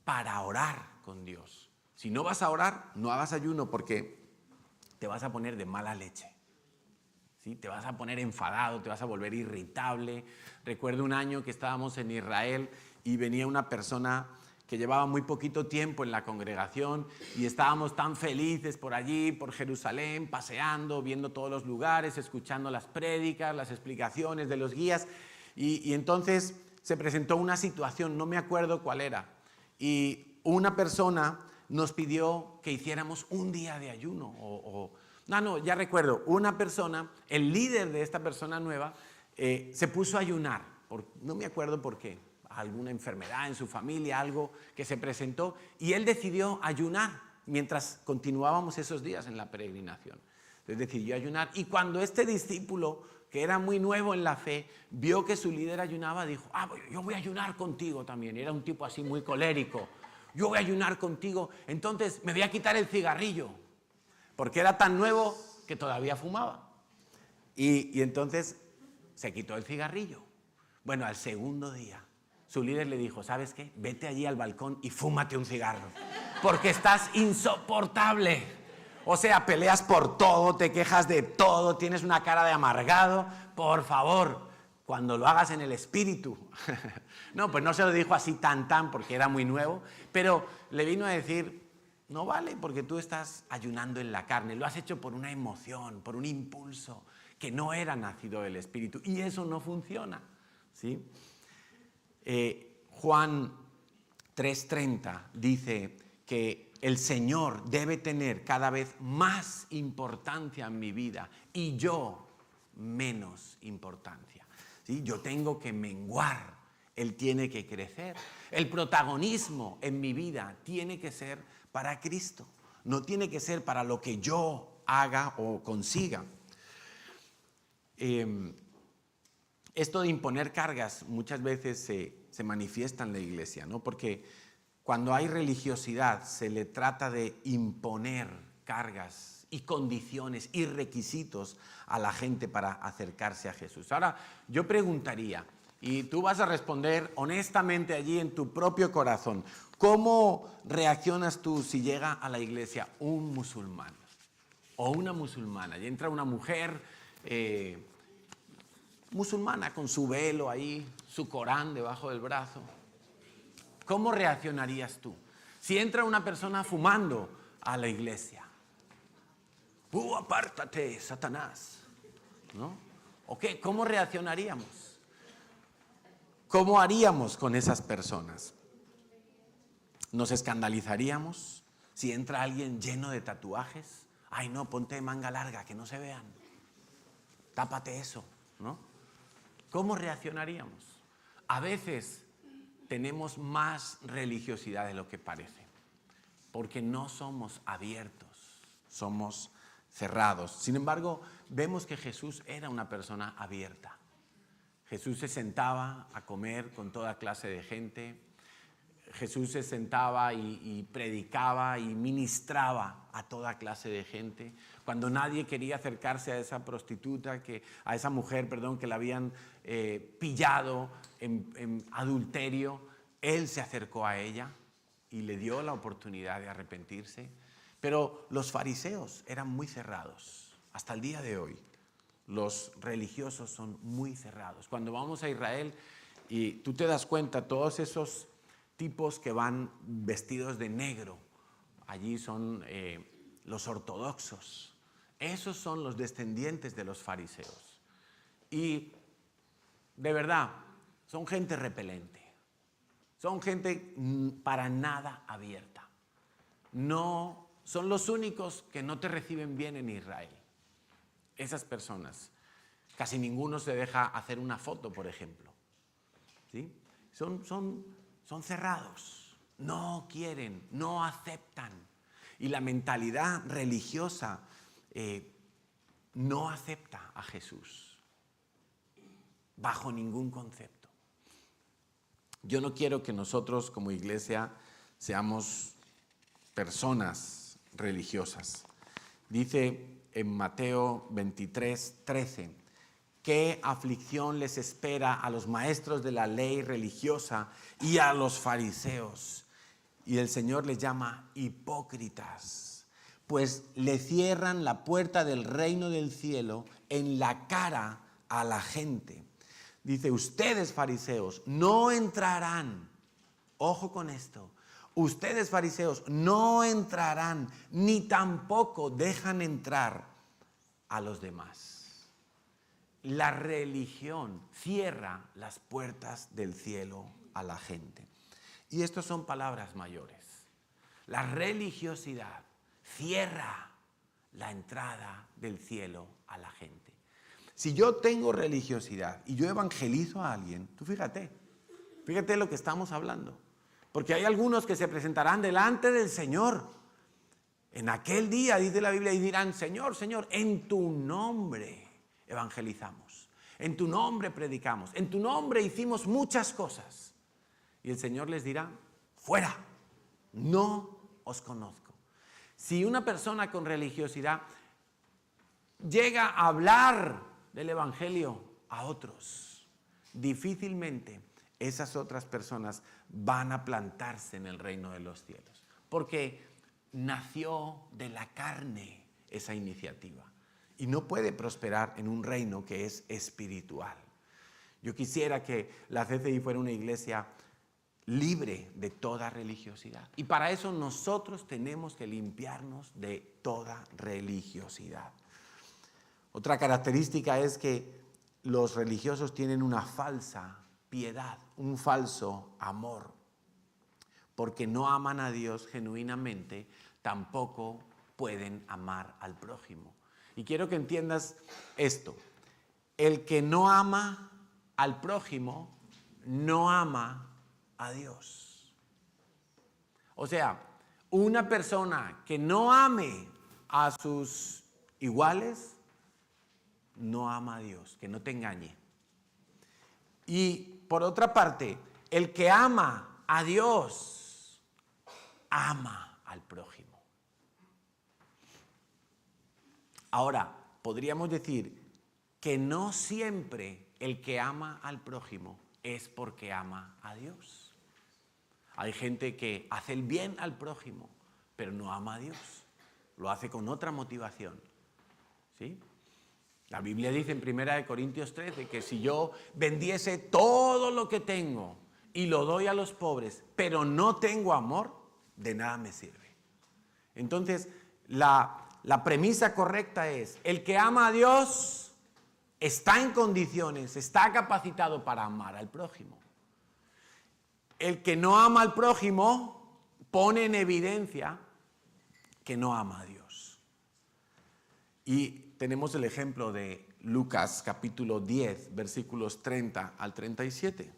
para orar con Dios. Si no vas a orar, no hagas ayuno porque te vas a poner de mala leche. ¿Sí? Te vas a poner enfadado, te vas a volver irritable. Recuerdo un año que estábamos en Israel y venía una persona que llevaba muy poquito tiempo en la congregación y estábamos tan felices por allí, por Jerusalén, paseando, viendo todos los lugares, escuchando las prédicas, las explicaciones de los guías y entonces se presentó una situación, no me acuerdo cuál era, y una persona nos pidió que hiciéramos un día de ayuno ya recuerdo, una persona, el líder de esta persona nueva, se puso a ayunar, no me acuerdo por qué, alguna enfermedad en su familia, algo que se presentó, y él decidió ayunar mientras continuábamos esos días en la peregrinación. Entonces decidió ayunar, y cuando este discípulo, que era muy nuevo en la fe, vio que su líder ayunaba, dijo, yo voy a ayunar contigo también. Era un tipo así muy colérico. Yo voy a ayunar contigo, entonces me voy a quitar el cigarrillo, porque era tan nuevo que todavía fumaba. Y entonces se quitó el cigarrillo. Bueno, al segundo día, su líder le dijo, ¿sabes qué? Vete allí al balcón y fúmate un cigarro, porque estás insoportable. O sea, peleas por todo, te quejas de todo, tienes una cara de amargado. Por favor, cuando lo hagas en el espíritu. No, pues no se lo dijo así tan, porque era muy nuevo, pero le vino a decir, no vale, porque tú estás ayunando en la carne, lo has hecho por una emoción, por un impulso que no era nacido del espíritu, y eso no funciona, ¿sí? Juan 3:30 dice que el Señor debe tener cada vez más importancia en mi vida y yo menos importancia, ¿sí? Yo tengo que menguar, Él tiene que crecer. El protagonismo en mi vida tiene que ser para Cristo, no tiene que ser para lo que yo haga o consiga. Esto de imponer cargas muchas veces se manifiesta en la iglesia, ¿no? Porque cuando hay religiosidad se le trata de imponer cargas y condiciones y requisitos a la gente para acercarse a Jesús. Ahora, yo preguntaría, Y tú vas a responder honestamente allí en tu propio corazón. ¿Cómo reaccionas tú si llega a la iglesia un musulmán o una musulmana? Y entra una mujer musulmana con su velo ahí, su Corán debajo del brazo. ¿Cómo reaccionarías tú? Si entra una persona fumando a la iglesia. Apártate, Satanás! ¿No? ¿O qué? ¿Cómo reaccionaríamos? ¿Cómo haríamos con esas personas? ¿Nos escandalizaríamos si entra alguien lleno de tatuajes? Ay, no, ponte manga larga, que no se vean. Tápate eso, ¿no? ¿Cómo reaccionaríamos? A veces tenemos más religiosidad de lo que parece, porque no somos abiertos, somos cerrados. Sin embargo, vemos que Jesús era una persona abierta. Jesús se sentaba a comer con toda clase de gente. Jesús se sentaba y predicaba y ministraba a toda clase de gente. Cuando nadie quería acercarse a esa prostituta, a esa mujer, que la habían pillado en adulterio, Él se acercó a ella y le dio la oportunidad de arrepentirse. Pero los fariseos eran muy cerrados. Hasta el día de hoy, los religiosos son muy cerrados. Cuando vamos a Israel y tú te das cuenta, todos esos tipos que van vestidos de negro, allí son los ortodoxos. Esos son los descendientes de los fariseos. Y de verdad, son gente repelente. Son gente para nada abierta. No, son los únicos que no te reciben bien en Israel. Esas personas. Casi ninguno se deja hacer una foto, por ejemplo. ¿Sí? Son cerrados, no quieren, no aceptan. Y la mentalidad religiosa no acepta a Jesús bajo ningún concepto. Yo no quiero que nosotros como iglesia seamos personas religiosas. Dice en Mateo 23:13, ¿qué aflicción les espera a los maestros de la ley religiosa y a los fariseos? Y el Señor les llama hipócritas, pues le cierran la puerta del reino del cielo en la cara a la gente. Dice, ustedes fariseos no entrarán, ojo con esto, ustedes fariseos no entrarán ni tampoco dejan entrar a los demás. La religión cierra las puertas del cielo a la gente. Y estas son palabras mayores. La religiosidad cierra la entrada del cielo a la gente. Si yo tengo religiosidad y yo evangelizo a alguien, tú fíjate lo que estamos hablando. Porque hay algunos que se presentarán delante del Señor en aquel día, dice la Biblia, y dirán, Señor, Señor, en tu nombre evangelizamos, en tu nombre predicamos, en tu nombre hicimos muchas cosas. Y el Señor les dirá, fuera, no os conozco. Si una persona con religiosidad llega a hablar del Evangelio a otros, difícilmente esas otras personas van a plantarse en el reino de los cielos, porque nació de la carne esa iniciativa y no puede prosperar en un reino que es espiritual. Yo quisiera que la CCI fuera una iglesia libre de toda religiosidad, y para eso nosotros tenemos que limpiarnos de toda religiosidad. Otra característica es que los religiosos tienen una falsa piedad, un falso amor, porque no aman a Dios genuinamente, tampoco pueden amar al prójimo. Y quiero que entiendas esto: el que no ama al prójimo no ama a Dios. O sea, una persona que no ame a sus iguales no ama a Dios, que no te engañe. Y por otra parte, el que ama a Dios ama al prójimo. Ahora, podríamos decir que no siempre el que ama al prójimo es porque ama a Dios. Hay gente que hace el bien al prójimo, pero no ama a Dios. Lo hace con otra motivación. ¿Sí? La Biblia dice en 1 Corintios 13 que si yo vendiese todo lo que tengo y lo doy a los pobres, pero no tengo amor, de nada me sirve. Entonces, la premisa correcta es, el que ama a Dios está en condiciones, está capacitado para amar al prójimo. El que no ama al prójimo pone en evidencia que no ama a Dios. Y tenemos el ejemplo de Lucas capítulo 10, versículos 30 al 37.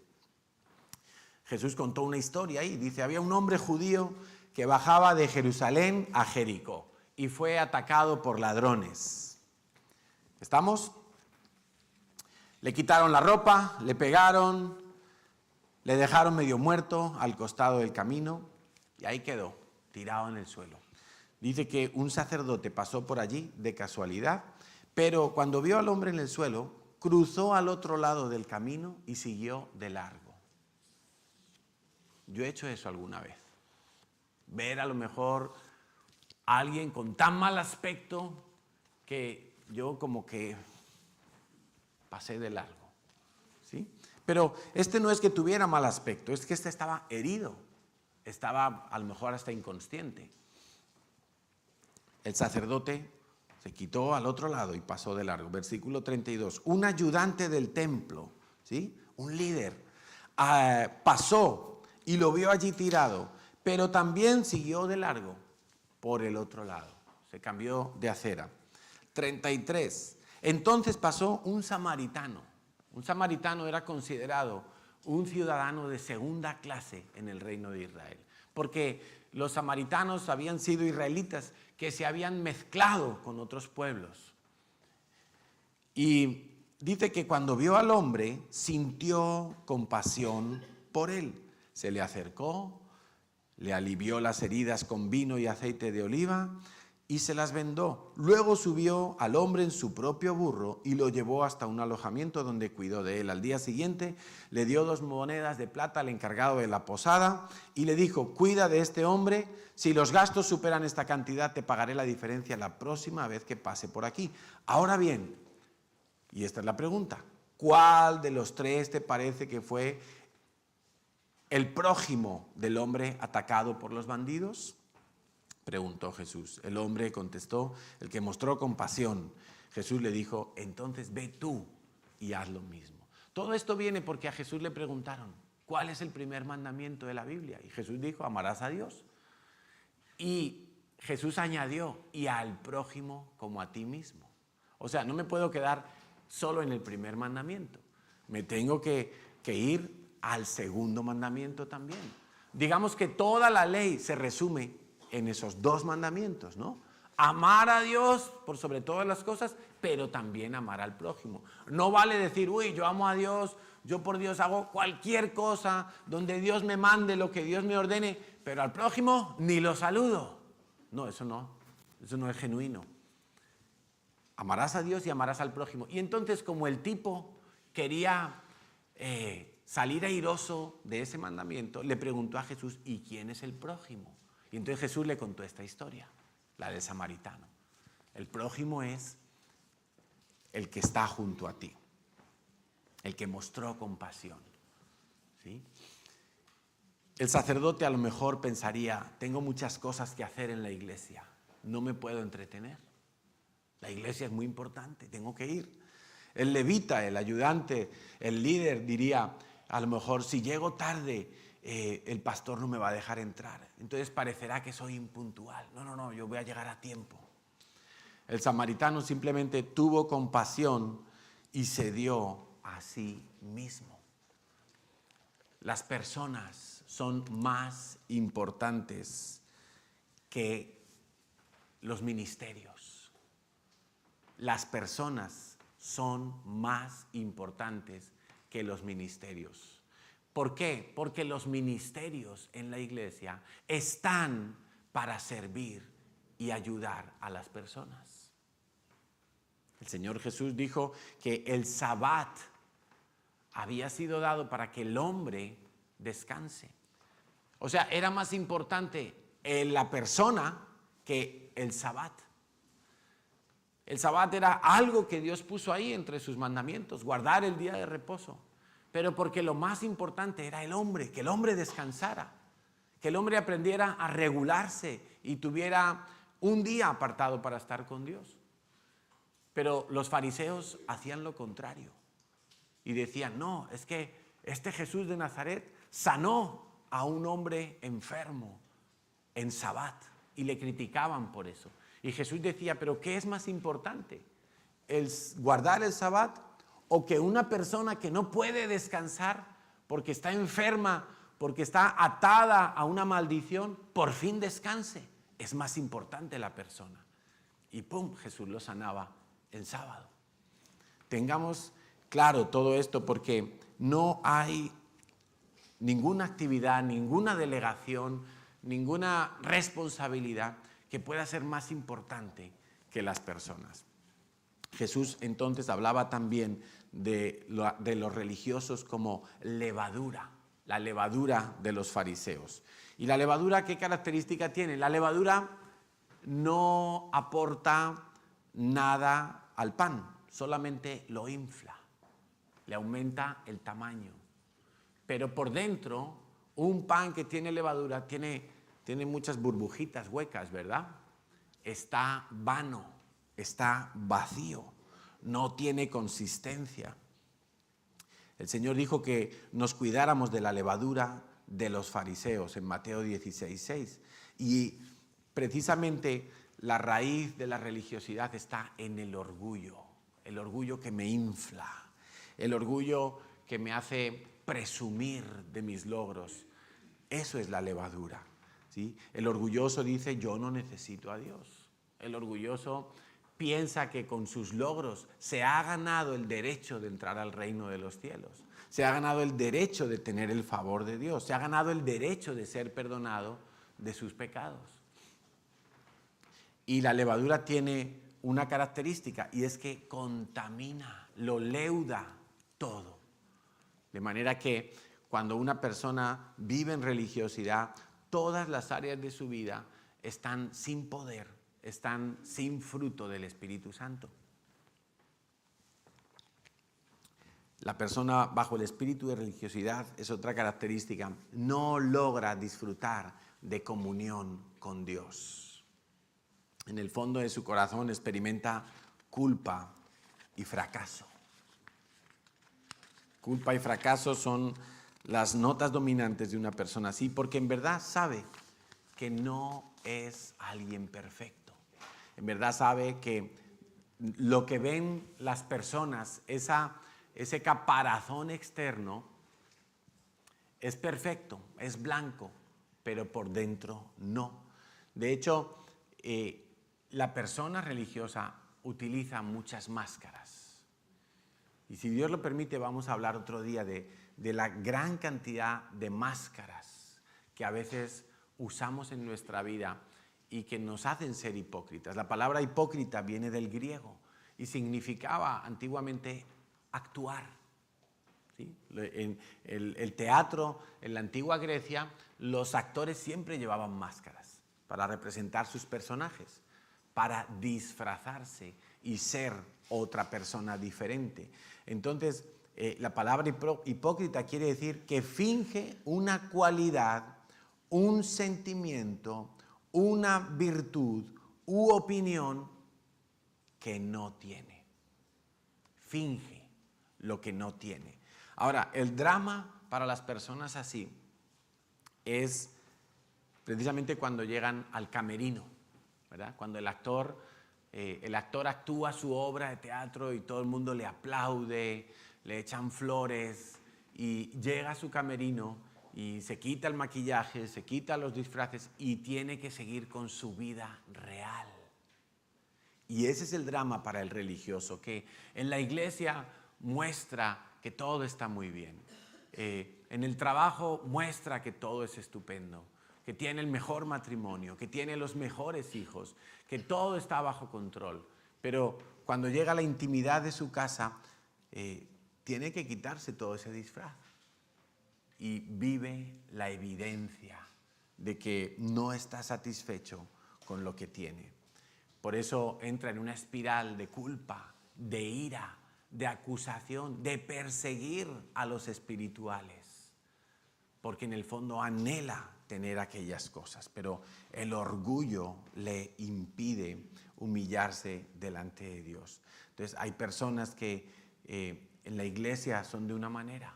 Jesús contó una historia ahí, dice, había un hombre judío que bajaba de Jerusalén a Jericó y fue atacado por ladrones. ¿Estamos? Le quitaron la ropa, le pegaron, le dejaron medio muerto al costado del camino y ahí quedó, tirado en el suelo. Dice que un sacerdote pasó por allí de casualidad, pero cuando vio al hombre en el suelo, cruzó al otro lado del camino y siguió de largo. Yo he hecho eso alguna vez. Ver a lo mejor a alguien con tan mal aspecto que yo como que pasé de largo. ¿Sí? Pero este no es que tuviera mal aspecto, es que este estaba herido, estaba a lo mejor hasta inconsciente. El sacerdote se quitó al otro lado y pasó de largo. Versículo 32. Un ayudante del templo, ¿sí? Un líder, pasó y lo vio allí tirado, pero también siguió de largo por el otro lado. Se cambió de acera. 33. Entonces pasó un samaritano. Un samaritano era considerado un ciudadano de segunda clase en el reino de Israel, porque los samaritanos habían sido israelitas que se habían mezclado con otros pueblos. Y dice que cuando vio al hombre, sintió compasión por él. Se le acercó, le alivió las heridas con vino y aceite de oliva y se las vendó. Luego subió al hombre en su propio burro y lo llevó hasta un alojamiento donde cuidó de él. Al día siguiente le dio 2 monedas de plata al encargado de la posada y le dijo, cuida de este hombre, si los gastos superan esta cantidad te pagaré la diferencia la próxima vez que pase por aquí. Ahora bien, y esta es la pregunta, ¿cuál de los 3 te parece que fue el prójimo del hombre atacado por los bandidos? Preguntó Jesús. El hombre contestó, el que mostró compasión. Jesús le dijo, entonces ve tú y haz lo mismo. Todo esto viene porque a Jesús le preguntaron, ¿cuál es el primer mandamiento de la Biblia? Y Jesús dijo, amarás a Dios. Y Jesús añadió, y al prójimo como a ti mismo. O sea, no me puedo quedar solo en el primer mandamiento. Me tengo que ir al segundo mandamiento también. Digamos que toda la ley se resume en esos 2 mandamientos, ¿no? Amar a Dios por sobre todas las cosas, pero también amar al prójimo. No vale decir, uy, yo amo a Dios, yo por Dios hago cualquier cosa, donde Dios me mande lo que Dios me ordene, pero al prójimo ni lo saludo. No, eso no es genuino. Amarás a Dios y amarás al prójimo. Y entonces, como el tipo quería salir airoso de ese mandamiento, le preguntó a Jesús, ¿y quién es el prójimo? Y entonces Jesús le contó esta historia, la del samaritano. El prójimo es el que está junto a ti, el que mostró compasión. ¿Sí? El sacerdote a lo mejor pensaría, tengo muchas cosas que hacer en la iglesia, no me puedo entretener. La iglesia es muy importante, tengo que ir. El levita, el ayudante, el líder diría, a lo mejor si llego tarde, el pastor no me va a dejar entrar. Entonces parecerá que soy impuntual. No, yo voy a llegar a tiempo. El samaritano simplemente tuvo compasión y se dio a sí mismo. Las personas son más importantes que los ministerios. Las personas son más importantes que los ministerios. ¿Por qué? Porque los ministerios en la iglesia están para servir y ayudar a las personas. El Señor Jesús dijo que el Sabbat había sido dado para que el hombre descanse. O sea, era más importante la persona que el Sabbat. El Sabbat era algo que Dios puso ahí entre sus mandamientos, guardar el día de reposo. Pero porque lo más importante era el hombre, que el hombre descansara, que el hombre aprendiera a regularse y tuviera un día apartado para estar con Dios. Pero los fariseos hacían lo contrario y decían, no, es que este Jesús de Nazaret sanó a un hombre enfermo en Sabbat y le criticaban por eso. Y Jesús decía, pero ¿qué es más importante? ¿El guardar el Sabbat o que una persona que no puede descansar porque está enferma, porque está atada a una maldición, por fin descanse? Es más importante la persona. Y pum, Jesús lo sanaba el sábado. Tengamos claro todo esto porque no hay ninguna actividad, ninguna delegación, ninguna responsabilidad que pueda ser más importante que las personas. Jesús entonces hablaba también de los religiosos como levadura, la levadura de los fariseos. ¿Y la levadura qué característica tiene? La levadura no aporta nada al pan, solamente lo infla, le aumenta el tamaño. Pero por dentro, un pan que tiene levadura tiene muchas burbujitas huecas, ¿verdad? Está vano, está vacío, no tiene consistencia. El Señor dijo que nos cuidáramos de la levadura de los fariseos en Mateo 16:6. Y precisamente la raíz de la religiosidad está en el orgullo que me infla, el orgullo que me hace presumir de mis logros. Eso es la levadura, ¿sí? El orgulloso dice, yo no necesito a Dios. El orgulloso piensa que con sus logros se ha ganado el derecho de entrar al reino de los cielos. Se ha ganado el derecho de tener el favor de Dios. Se ha ganado el derecho de ser perdonado de sus pecados. Y la levadura tiene una característica y es que contamina, lo leuda todo. De manera que cuando una persona vive en religiosidad, todas las áreas de su vida están sin poder, están sin fruto del Espíritu Santo. La persona bajo el espíritu de religiosidad es otra característica, no logra disfrutar de comunión con Dios. En el fondo de su corazón experimenta culpa y fracaso. Culpa y fracaso son las notas dominantes de una persona así, porque en verdad sabe que no es alguien perfecto. En verdad sabe que lo que ven las personas, ese caparazón externo, es perfecto, es blanco, pero por dentro no. De hecho, la persona religiosa utiliza muchas máscaras. Y si Dios lo permite, vamos a hablar otro día de la gran cantidad de máscaras que a veces usamos en nuestra vida y que nos hacen ser hipócritas. La palabra hipócrita viene del griego y significaba antiguamente actuar. ¿Sí? En el teatro, en la antigua Grecia, los actores siempre llevaban máscaras para representar sus personajes, para disfrazarse y ser otra persona diferente. Entonces, la palabra hipócrita quiere decir que finge una cualidad, un sentimiento, una virtud u opinión que no tiene. Finge lo que no tiene. Ahora, el drama para las personas así es precisamente cuando llegan al camerino, ¿verdad? Cuando el actor actúa su obra de teatro y todo el mundo le aplaude, le echan flores y llega a su camerino y se quita el maquillaje, se quita los disfraces y tiene que seguir con su vida real. Y ese es el drama para el religioso, que en la iglesia muestra que todo está muy bien. En el trabajo muestra que todo es estupendo, que tiene el mejor matrimonio, que tiene los mejores hijos, que todo está bajo control. Pero cuando llega a la intimidad de su casa, tiene que quitarse todo ese disfraz y vive la evidencia de que no está satisfecho con lo que tiene. Por eso entra en una espiral de culpa, de ira, de acusación, de perseguir a los espirituales, porque en el fondo anhela tener aquellas cosas, pero el orgullo le impide humillarse delante de Dios. Entonces hay personas que en la iglesia son de una manera,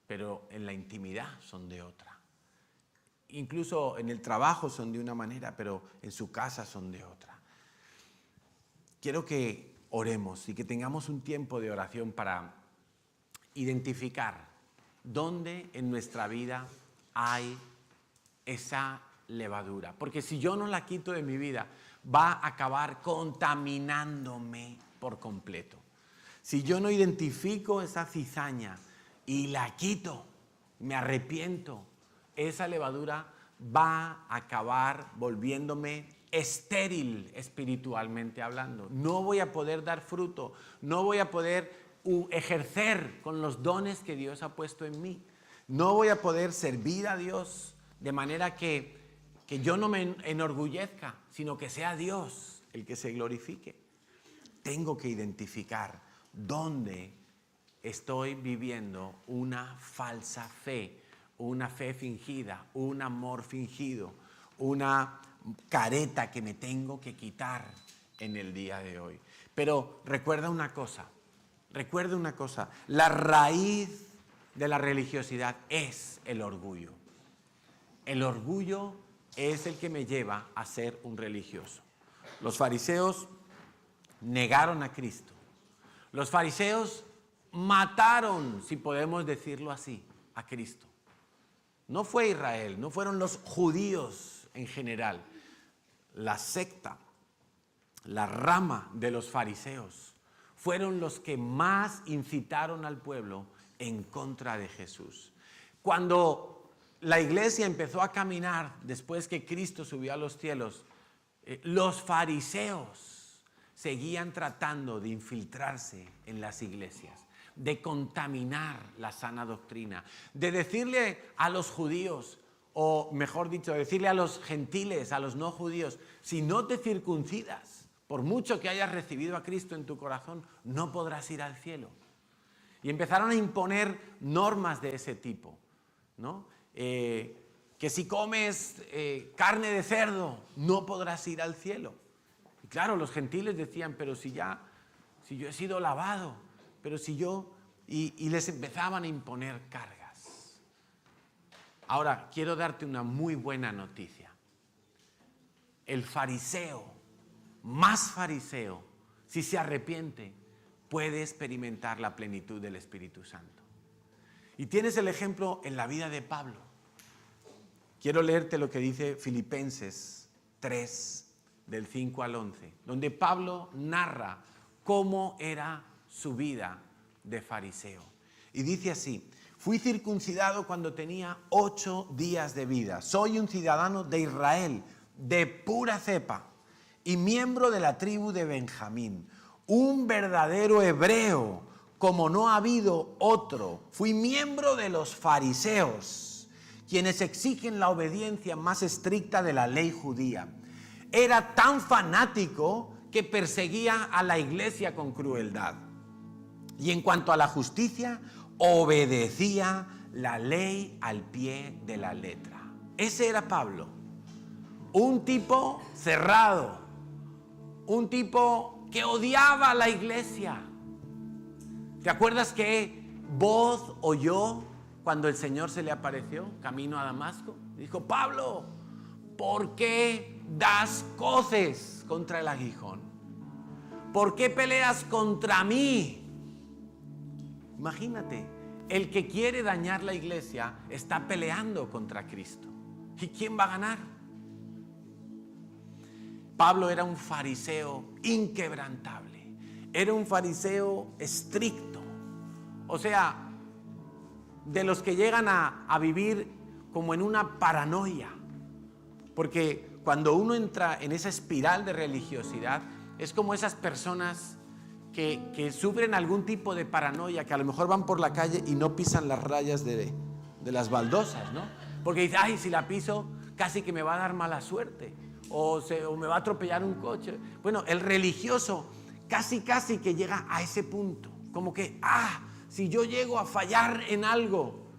pero en la intimidad son de otra. Incluso en el trabajo son de una manera, pero en su casa son de otra. Quiero que oremos y que tengamos un tiempo de oración para identificar dónde en nuestra vida hay esa levadura. Porque si yo no la quito de mi vida, va a acabar contaminándome por completo. Si yo no identifico esa cizaña y la quito, me arrepiento, esa levadura va a acabar volviéndome estéril espiritualmente hablando. No voy a poder dar fruto, no voy a poder ejercer con los dones que Dios ha puesto en mí. No voy a poder servir a Dios de manera que yo no me enorgullezca, sino que sea Dios el que se glorifique. Tengo que identificar dónde estoy viviendo una falsa fe, una fe fingida, un amor fingido, una careta que me tengo que quitar en el día de hoy. Pero recuerda una cosa, la raíz de la religiosidad es el orgullo. El orgullo es el que me lleva a ser un religioso. Los fariseos negaron a Cristo. Los fariseos mataron, si podemos decirlo así, a Cristo. No fue Israel, no fueron los judíos en general. La secta, la rama de los fariseos, fueron los que más incitaron al pueblo en contra de Jesús. Cuando la iglesia empezó a caminar después que Cristo subió a los cielos, los fariseos seguían tratando de infiltrarse en las iglesias, de contaminar la sana doctrina, de decirle a los judíos, o mejor dicho, decirle a los gentiles, a los no judíos, si no te circuncidas, por mucho que hayas recibido a Cristo en tu corazón, no podrás ir al cielo. Y empezaron a imponer normas de ese tipo, ¿no? Que si comes carne de cerdo, no podrás ir al cielo. Y claro, los gentiles decían, pero si yo he sido lavado, pero si yo... Y les empezaban a imponer cargas. Ahora, quiero darte una muy buena noticia. El fariseo, más fariseo, si se arrepiente, puede experimentar la plenitud del Espíritu Santo. Y tienes el ejemplo en la vida de Pablo. Quiero leerte lo que dice Filipenses 3, del 5 al 11, donde Pablo narra cómo era su vida de fariseo. Y dice así: fui circuncidado cuando tenía 8 días de vida. Soy un ciudadano de Israel, de pura cepa, y miembro de la tribu de Benjamín. Un verdadero hebreo, como no ha habido otro. Fui miembro de los fariseos, quienes exigen la obediencia más estricta de la ley judía. Era tan fanático que perseguía a la iglesia con crueldad. Y en cuanto a la justicia, obedecía la ley al pie de la letra. Ese era Pablo. Un tipo cerrado. Un tipo que odiaba a la iglesia. ¿Te acuerdas qué voz oyó cuando el Señor se le apareció camino a Damasco? Dijo: Pablo, ¿por qué das coces contra el aguijón? ¿Por qué peleas contra mí? Imagínate, el que quiere dañar la iglesia está peleando contra Cristo. ¿Y quién va a ganar? Pablo era un fariseo inquebrantable, era un fariseo estricto, o sea, de los que llegan a vivir como en una paranoia, porque cuando uno entra en esa espiral de religiosidad, es como esas personas que sufren algún tipo de paranoia, que a lo mejor van por la calle y no pisan las rayas de las baldosas, ¿no? Porque dicen, ay, si la piso casi que me va a dar mala suerte, o me va a atropellar un coche. Bueno, el religioso casi que llega a ese punto, como que, si yo llego a fallar en algo,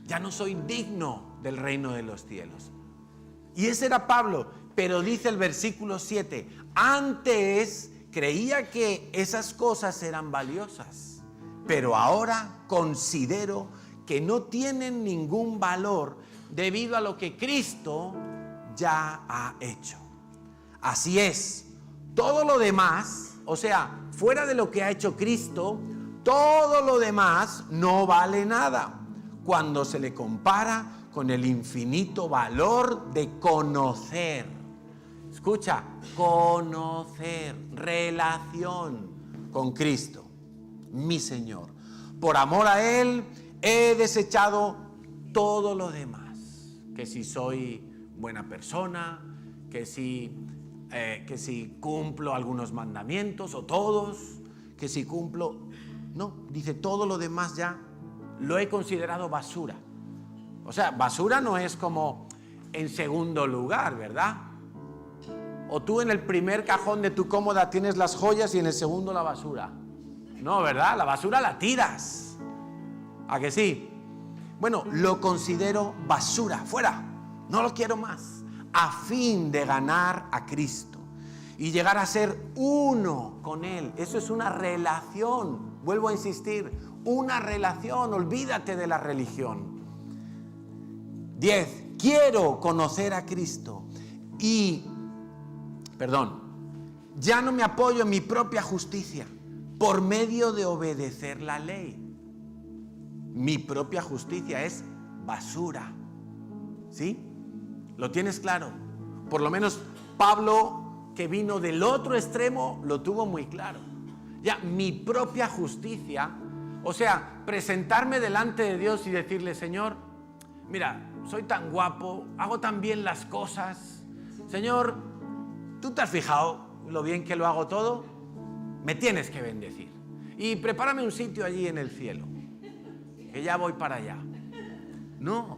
ya no soy digno del reino de los cielos. Y ese era Pablo, pero dice el versículo 7, antes creía que esas cosas eran valiosas, pero ahora considero que no tienen ningún valor debido a lo que Cristo ya ha hecho. Así es, todo lo demás, o sea, fuera de lo que ha hecho Cristo, todo lo demás no vale nada cuando se le compara con el infinito valor de conocer. Escucha, conocer, relación con Cristo, mi Señor. Por amor a Él he desechado todo lo demás. Que si soy buena persona, que si cumplo algunos mandamientos o todos, que si cumplo... No, dice todo lo demás ya lo he considerado basura. O sea, basura no es como en segundo lugar, ¿verdad? O tú en el primer cajón de tu cómoda tienes las joyas y en el segundo la basura. No, ¿verdad? La basura la tiras. ¿A que sí? Bueno, lo considero basura, fuera. No lo quiero más. A fin de ganar a Cristo y llegar a ser uno con Él. Eso es una relación. Vuelvo a insistir, una relación. Olvídate de la religión. 10. Quiero conocer a Cristo y, ya no me apoyo en mi propia justicia por medio de obedecer la ley. Mi propia justicia es basura. ¿Sí? ¿Lo tienes claro? Por lo menos Pablo, que vino del otro extremo, lo tuvo muy claro. Ya, mi propia justicia, o sea, presentarme delante de Dios y decirle, Señor, mira, soy tan guapo, hago tan bien las cosas. Señor, ¿tú te has fijado lo bien que lo hago todo? Me tienes que bendecir. Y prepárame un sitio allí en el cielo, que ya voy para allá. No,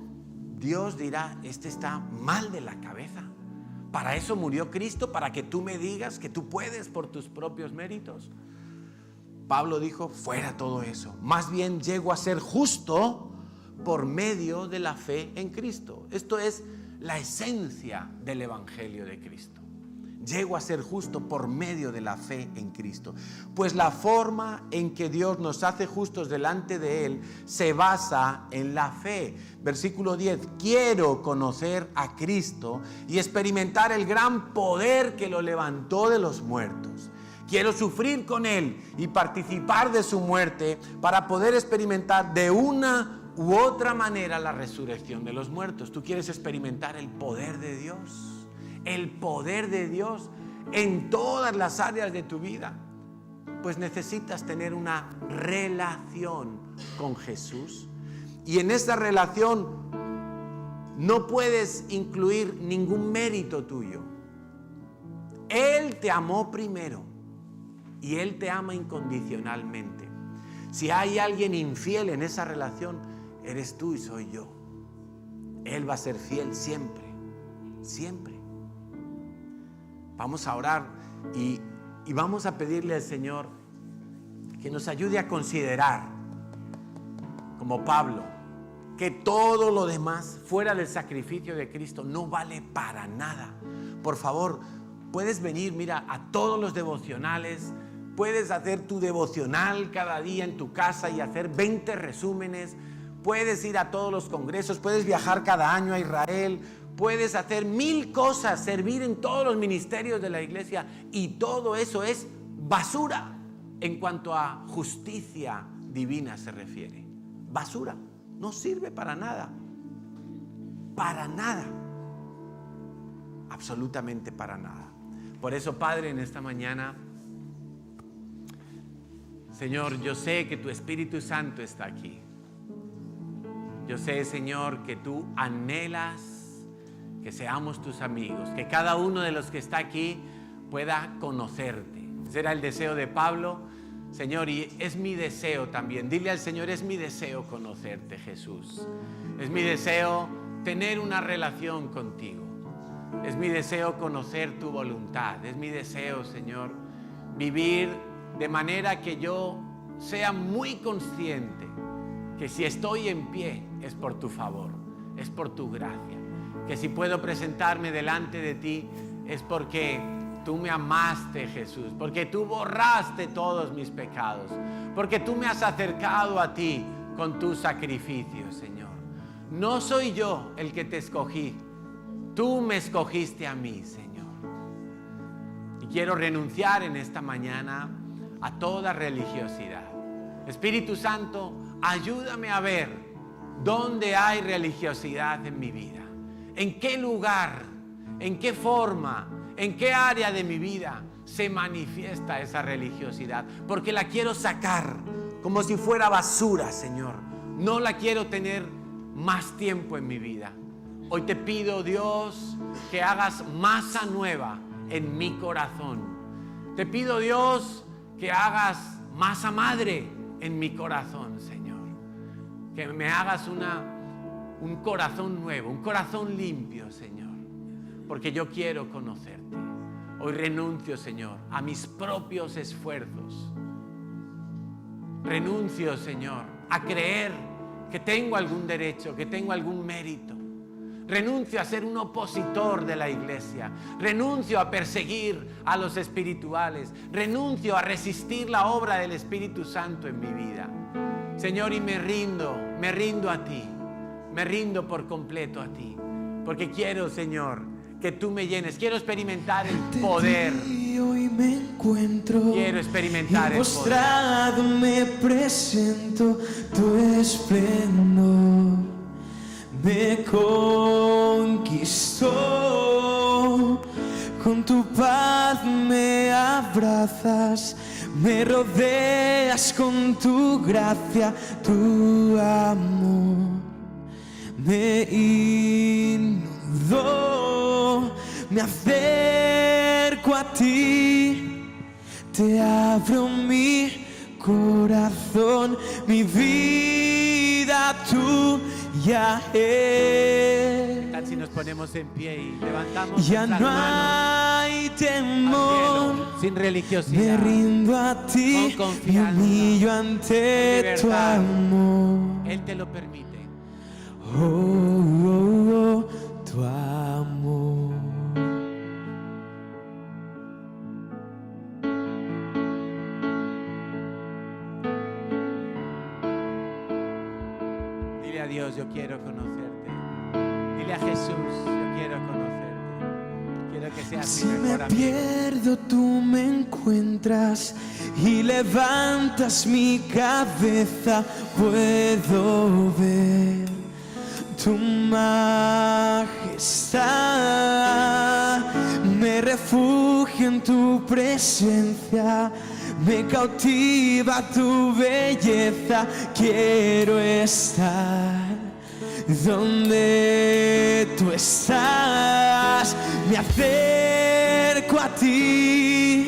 Dios dirá, este está mal de la cabeza. Para eso murió Cristo, para que tú me digas que tú puedes por tus propios méritos. Pablo dijo, fuera todo eso. Más bien llego a ser justo por medio de la fe en Cristo. Esto es la esencia del Evangelio de Cristo. Llego a ser justo por medio de la fe en Cristo. Pues la forma en que Dios nos hace justos delante de Él se basa en la fe. Versículo 10. Quiero conocer a Cristo y experimentar el gran poder que lo levantó de los muertos. Quiero sufrir con Él y participar de su muerte para poder experimentar de una u otra manera la resurrección de los muertos. ¿Tú quieres experimentar el poder de Dios? El poder de Dios en todas las áreas de tu vida. Pues necesitas tener una relación con Jesús. Y en esa relación no puedes incluir ningún mérito tuyo. Él te amó primero y Él te ama incondicionalmente. Si hay alguien infiel en esa relación, eres tú y soy yo. Él va a ser fiel siempre, siempre. Vamos a orar y vamos a pedirle al Señor que nos ayude a considerar, como Pablo, que todo lo demás fuera del sacrificio de Cristo no vale para nada. Por favor, puedes venir, mira, a todos los devocionales. Puedes hacer tu devocional cada día en tu casa y hacer 20 resúmenes. Puedes ir a todos los congresos, puedes viajar cada año a Israel, puedes hacer 1000 cosas, servir en todos los ministerios de la iglesia, y todo eso es basura en cuanto a justicia divina se refiere. Basura, no sirve para nada, absolutamente para nada. Por eso, Padre, en esta mañana, Señor, yo sé que tu Espíritu Santo está aquí. Yo sé, Señor, que tú anhelas que seamos tus amigos, que cada uno de los que está aquí pueda conocerte. Ese era el deseo de Pablo, Señor, y es mi deseo también. Dile al Señor, es mi deseo conocerte, Jesús. Es mi deseo tener una relación contigo. Es mi deseo conocer tu voluntad. Es mi deseo, Señor, vivir de manera que yo sea muy consciente que si estoy en pie es por tu favor, es por tu gracia. Que si puedo presentarme delante de ti es porque tú me amaste, Jesús, porque tú borraste todos mis pecados, porque tú me has acercado a ti con tu sacrificio, Señor. No soy yo el que te escogí, tú me escogiste a mí, Señor. Y quiero renunciar en esta mañana a toda religiosidad. Espíritu Santo, ayúdame a ver dónde hay religiosidad en mi vida. ¿En qué lugar, en qué forma, en qué área de mi vida se manifiesta esa religiosidad? Porque la quiero sacar como si fuera basura, Señor. No la quiero tener más tiempo en mi vida. Hoy te pido, Dios, que hagas masa nueva en mi corazón. Te pido, Dios, que hagas masa madre en mi corazón, Señor. Que me hagas un corazón nuevo, un corazón limpio, Señor, porque yo quiero conocerte. Hoy renuncio, Señor, a mis propios esfuerzos. Renuncio, Señor, a creer que tengo algún derecho, que tengo algún mérito. Renuncio a ser un opositor de la iglesia. Renuncio a perseguir a los espirituales. Renuncio a resistir la obra del Espíritu Santo en mi vida. Señor, y me rindo a ti. Me rindo por completo a ti, porque quiero, Señor, que tú me llenes. Quiero experimentar el poder. Hoy me encuentro, quiero experimentar el postrado me presento, tu esplendor me conquistó. Con tu paz me abrazas, me rodeas con tu gracia, tu amor me inundó. Me acerco a ti, te abro mi corazón, mi vida tuya es. ¿Qué tal si nos ponemos en pie y levantamos Ya nuestras no manos hay al temor, cielo, sin religiosidad, me rindo a ti, con me confianza, humillo ante con tu libertad. amor. Él te lo permite. Oh, oh, oh, tu amor. Dile a Dios, yo quiero conocerte. Dile a Jesús, yo quiero conocerte. Quiero que seas Si mi me mejor amigo. pierdo, tú me encuentras y levantas mi cabeza. Puedo ver tu majestad, me refugio en tu presencia, me cautiva tu belleza. Quiero estar donde tú estás, me acerco a ti,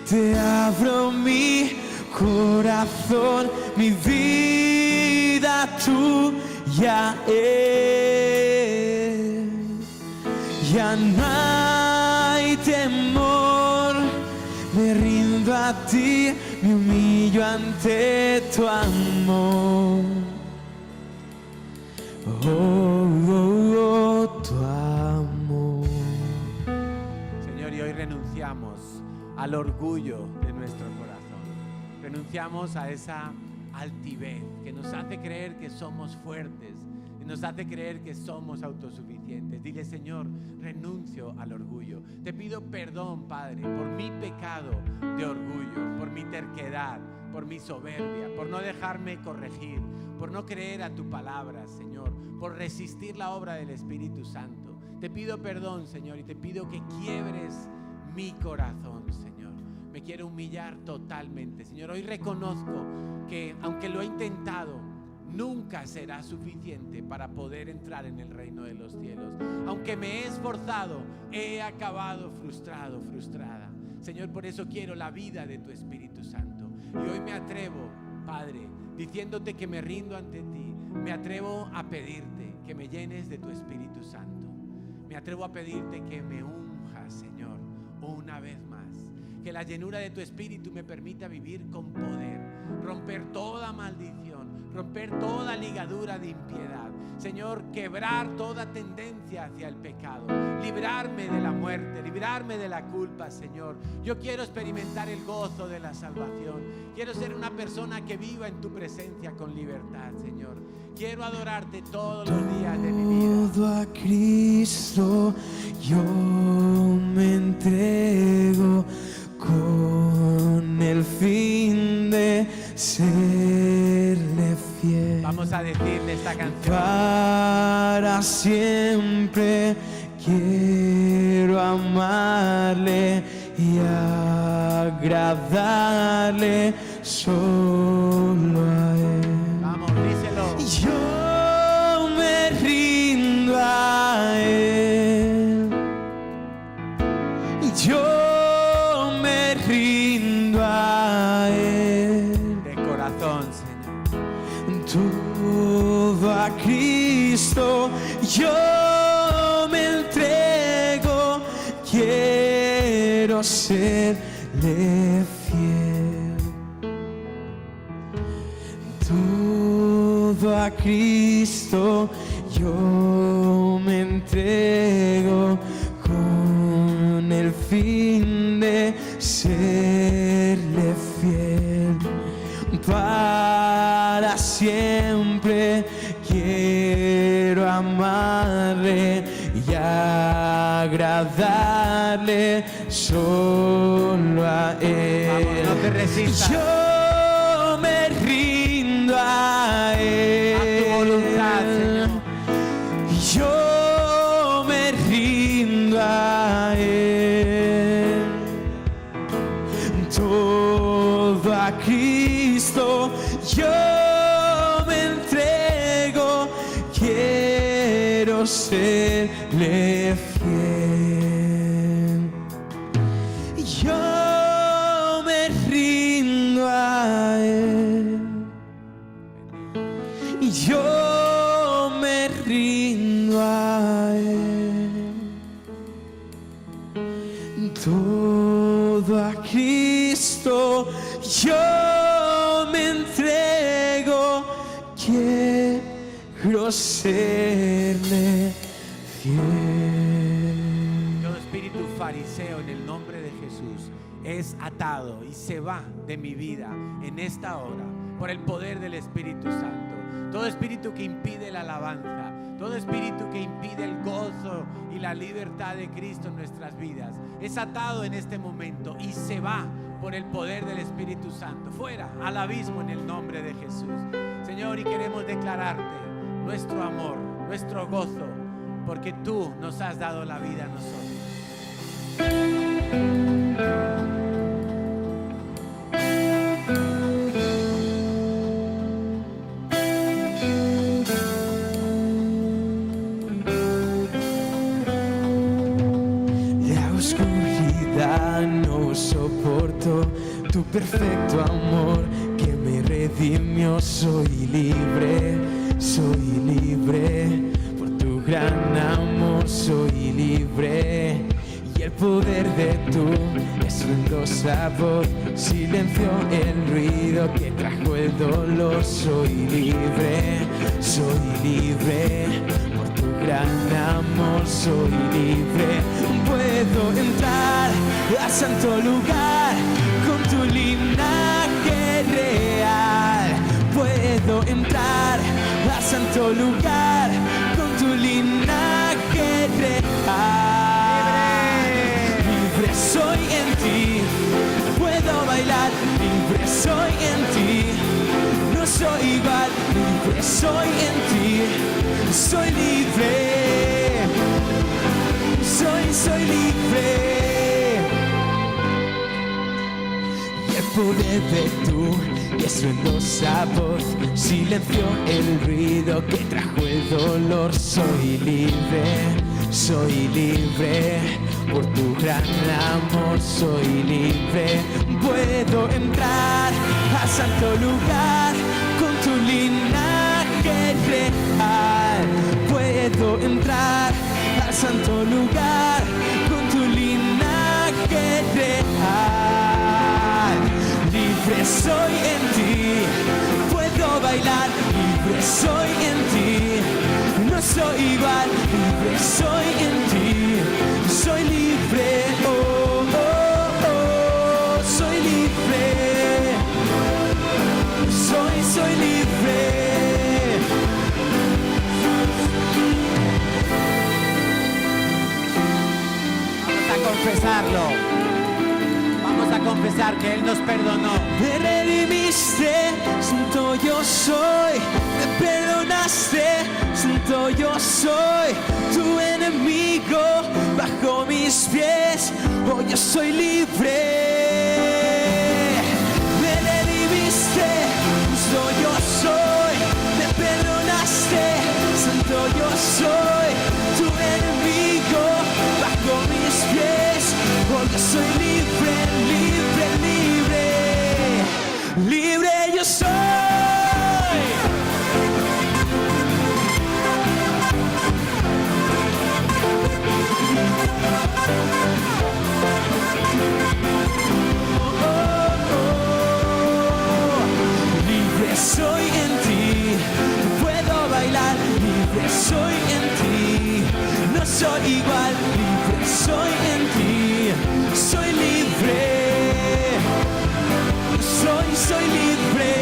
te abro mi corazón, mi vida tuya es. Ya no hay temor, me rindo a ti, me humillo ante tu amor. Oh, oh, oh, tu amor. Señor, y hoy renunciamos al orgullo de nuestro corazón. Renunciamos a esa altivez que nos hace creer que somos fuertes y nos hace creer que somos autosuficientes. Dile, Señor, renuncio al orgullo. Te pido perdón, Padre, por mi pecado de orgullo, por mi terquedad, por mi soberbia, por no dejarme corregir, por no creer a tu palabra, Señor, por resistir la obra del Espíritu Santo. Te pido perdón, Señor, y te pido que quiebres mi corazón, Señor. Me quiero humillar totalmente, Señor. Hoy reconozco que, aunque lo he intentado, nunca será suficiente para poder entrar en el reino de los cielos. Aunque me he esforzado, he acabado frustrado, frustrada. Señor, por eso quiero la vida de tu Espíritu Santo. Y hoy me atrevo, Padre, diciéndote que me rindo ante ti, me atrevo a pedirte que me llenes de tu Espíritu Santo. Me atrevo a pedirte que me unjas, Señor, una vez más. Que la llenura de tu Espíritu me permita vivir con poder, romper toda maldición, romper toda ligadura de impiedad. Señor, quebrar toda tendencia hacia el pecado, librarme de la muerte, librarme de la culpa, Señor. Yo quiero experimentar el gozo de la salvación. Quiero ser una persona que viva en tu presencia con libertad, Señor. Quiero adorarte todos los días de mi vida. Todo a Cristo yo me entrego, con el fin de serle fiel. Vamos a decirle esta canción. Para siempre quiero amarle y agradarle solo a él. Vamos, díselo. Yo me rindo a él. Yo me rindo a él. De corazón, Señor. Todo a Cristo yo me entrego. Quiero serle fiel. Todo a Cristo yo me entrego, con el fin de serle fiel. Para siempre quiero amarle y agradarle solo a él. Vamos, no te resistas. Yo me rindo a él. A tu voluntad, Señor. Yo me rindo a él. Todo a Cristo yo me entrego. Quiero serle fiel. Yo me rindo a él. Yo me rindo a él. Todo a Cristo yo me entrego. Quiero serle fiel. Todo espíritu fariseo en el nombre de Jesús es atado y se va de mi vida en esta hora por el poder del Espíritu Santo. Todo espíritu que impide la alabanza, todo espíritu que impide el gozo y la libertad de Cristo en nuestras vidas es atado en este momento y se va por el poder del Espíritu Santo fuera al abismo en el nombre de Jesús. Señor, y queremos declararte nuestro amor, nuestro gozo, porque tú nos has dado la vida a nosotros. La oscuridad no soporto tu perfecto amor que me redimió. Soy libre por tu gran amor. Soy libre y el poder de tu estruendosa voz silenció el ruido que trajo el dolor. Soy libre por tu gran amor. Soy libre, puedo entrar al santo lugar con tu linaje real. Puedo entrar al santo lugar con tu linaje real. Libre soy en ti, puedo bailar. Libre soy en ti, no soy igual. Libre soy en ti, soy libre. Soy libre. Y el poder de tu estruendosa voz silenció el ruido que trajo el dolor. Soy libre por tu gran amor. Soy libre, puedo entrar al santo lugar con tu linaje real. Puedo entrar al santo lugar con tu linaje real. Libre soy en ti, puedo bailar, libre soy en ti. No soy igual, libre soy en ti. Soy libre, oh, oh, oh, soy libre. Soy libre. Vamos a confesarlo. Vamos a confesar que Él nos perdonó. Me redimiste, santo yo soy. Me perdonaste, santo yo soy. Tu enemigo bajo mis pies. Hoy yo soy libre. Me redimiste, justo yo soy. Me perdonaste, santo yo soy. Tu enemigo bajo mis pies. Hoy yo soy libre, libre, libre. Libre yo soy. Libre soy en ti, puedo bailar, libre soy en ti, no soy igual, libre soy en ti, soy libre, soy libre,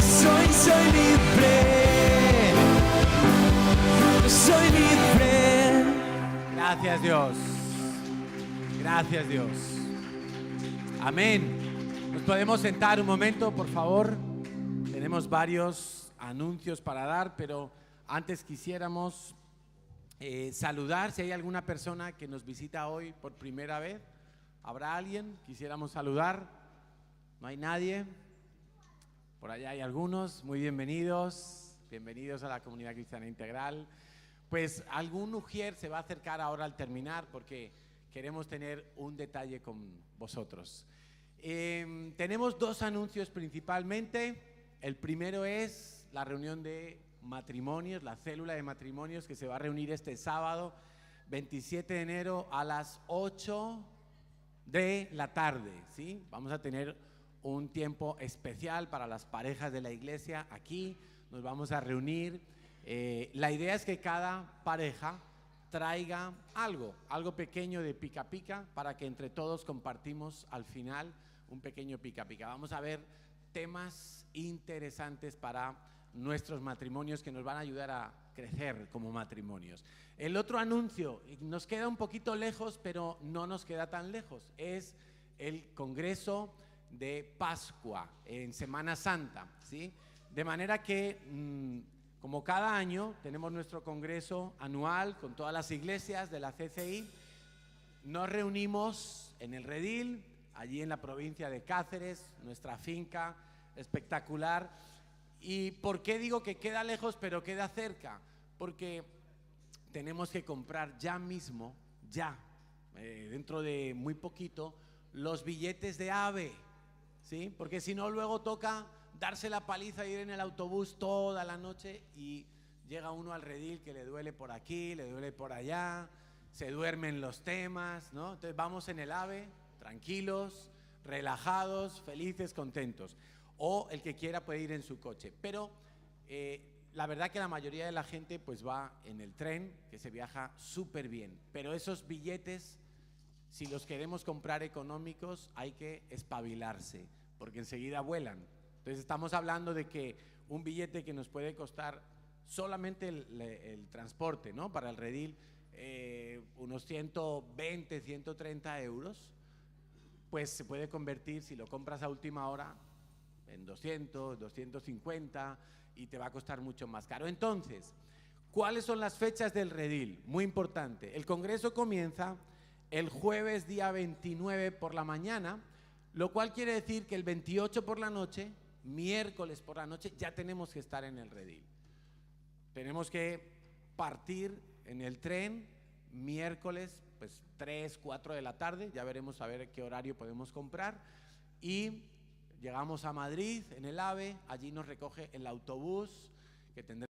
soy libre, soy libre. Gracias, Dios. Gracias, Dios. Amén. ¿Nos podemos sentar un momento, por favor? Tenemos varios anuncios para dar, pero antes quisiéramos saludar. Si hay alguna persona que nos visita hoy por primera vez, ¿habrá alguien? Quisiéramos saludar. ¿No hay nadie? Por allá hay algunos. Muy bienvenidos. Bienvenidos a la Comunidad Cristiana Integral. Pues algún ujier se va a acercar ahora al terminar porque queremos tener un detalle con vosotros. Tenemos dos anuncios principalmente. El primero es la reunión de matrimonios, la célula de matrimonios que se va a reunir este sábado 27 de enero a las 8 de la tarde, ¿sí? Vamos a tener un tiempo especial para las parejas de la iglesia aquí. Nos vamos a reunir. La idea es que cada pareja traiga algo pequeño de pica pica para que entre todos compartimos al final un pequeño pica pica. Vamos a ver temas interesantes para nuestros matrimonios que nos van a ayudar a crecer como matrimonios. El otro anuncio, nos queda un poquito lejos, pero no nos queda tan lejos, es el Congreso de Pascua en Semana Santa, ¿sí? De manera que como cada año tenemos nuestro congreso anual con todas las iglesias de la CCI, nos reunimos en el Redil, allí en la provincia de Cáceres, nuestra finca espectacular. ¿Y por qué digo que queda lejos pero queda cerca? Porque tenemos que comprar ya mismo, dentro de muy poquito, los billetes de AVE, ¿sí? Porque si no luego toca darse la paliza y ir en el autobús toda la noche y llega uno al Redil que le duele por aquí, le duele por allá, se duermen los temas, ¿no? Entonces vamos en el AVE, tranquilos, relajados, felices, contentos. O el que quiera puede ir en su coche. Pero la verdad que la mayoría de la gente pues va en el tren, que se viaja súper bien. Pero esos billetes, si los queremos comprar económicos, hay que espabilarse, porque enseguida vuelan. Entonces estamos hablando de que un billete que nos puede costar solamente el transporte, ¿no? Para el Redil, unos 120, 130 euros, pues se puede convertir, si lo compras a última hora, en 200, 250 y te va a costar mucho más caro. Entonces, ¿cuáles son las fechas del Redil? Muy importante. El congreso comienza el jueves día 29 por la mañana, lo cual quiere decir que el 28 por la noche, miércoles por la noche, ya tenemos que estar en el Redil. Tenemos que partir en el tren miércoles, pues 3, 4 de la tarde, ya veremos a ver qué horario podemos comprar. y llegamos a Madrid en el AVE, allí nos recoge el autobús que tendrá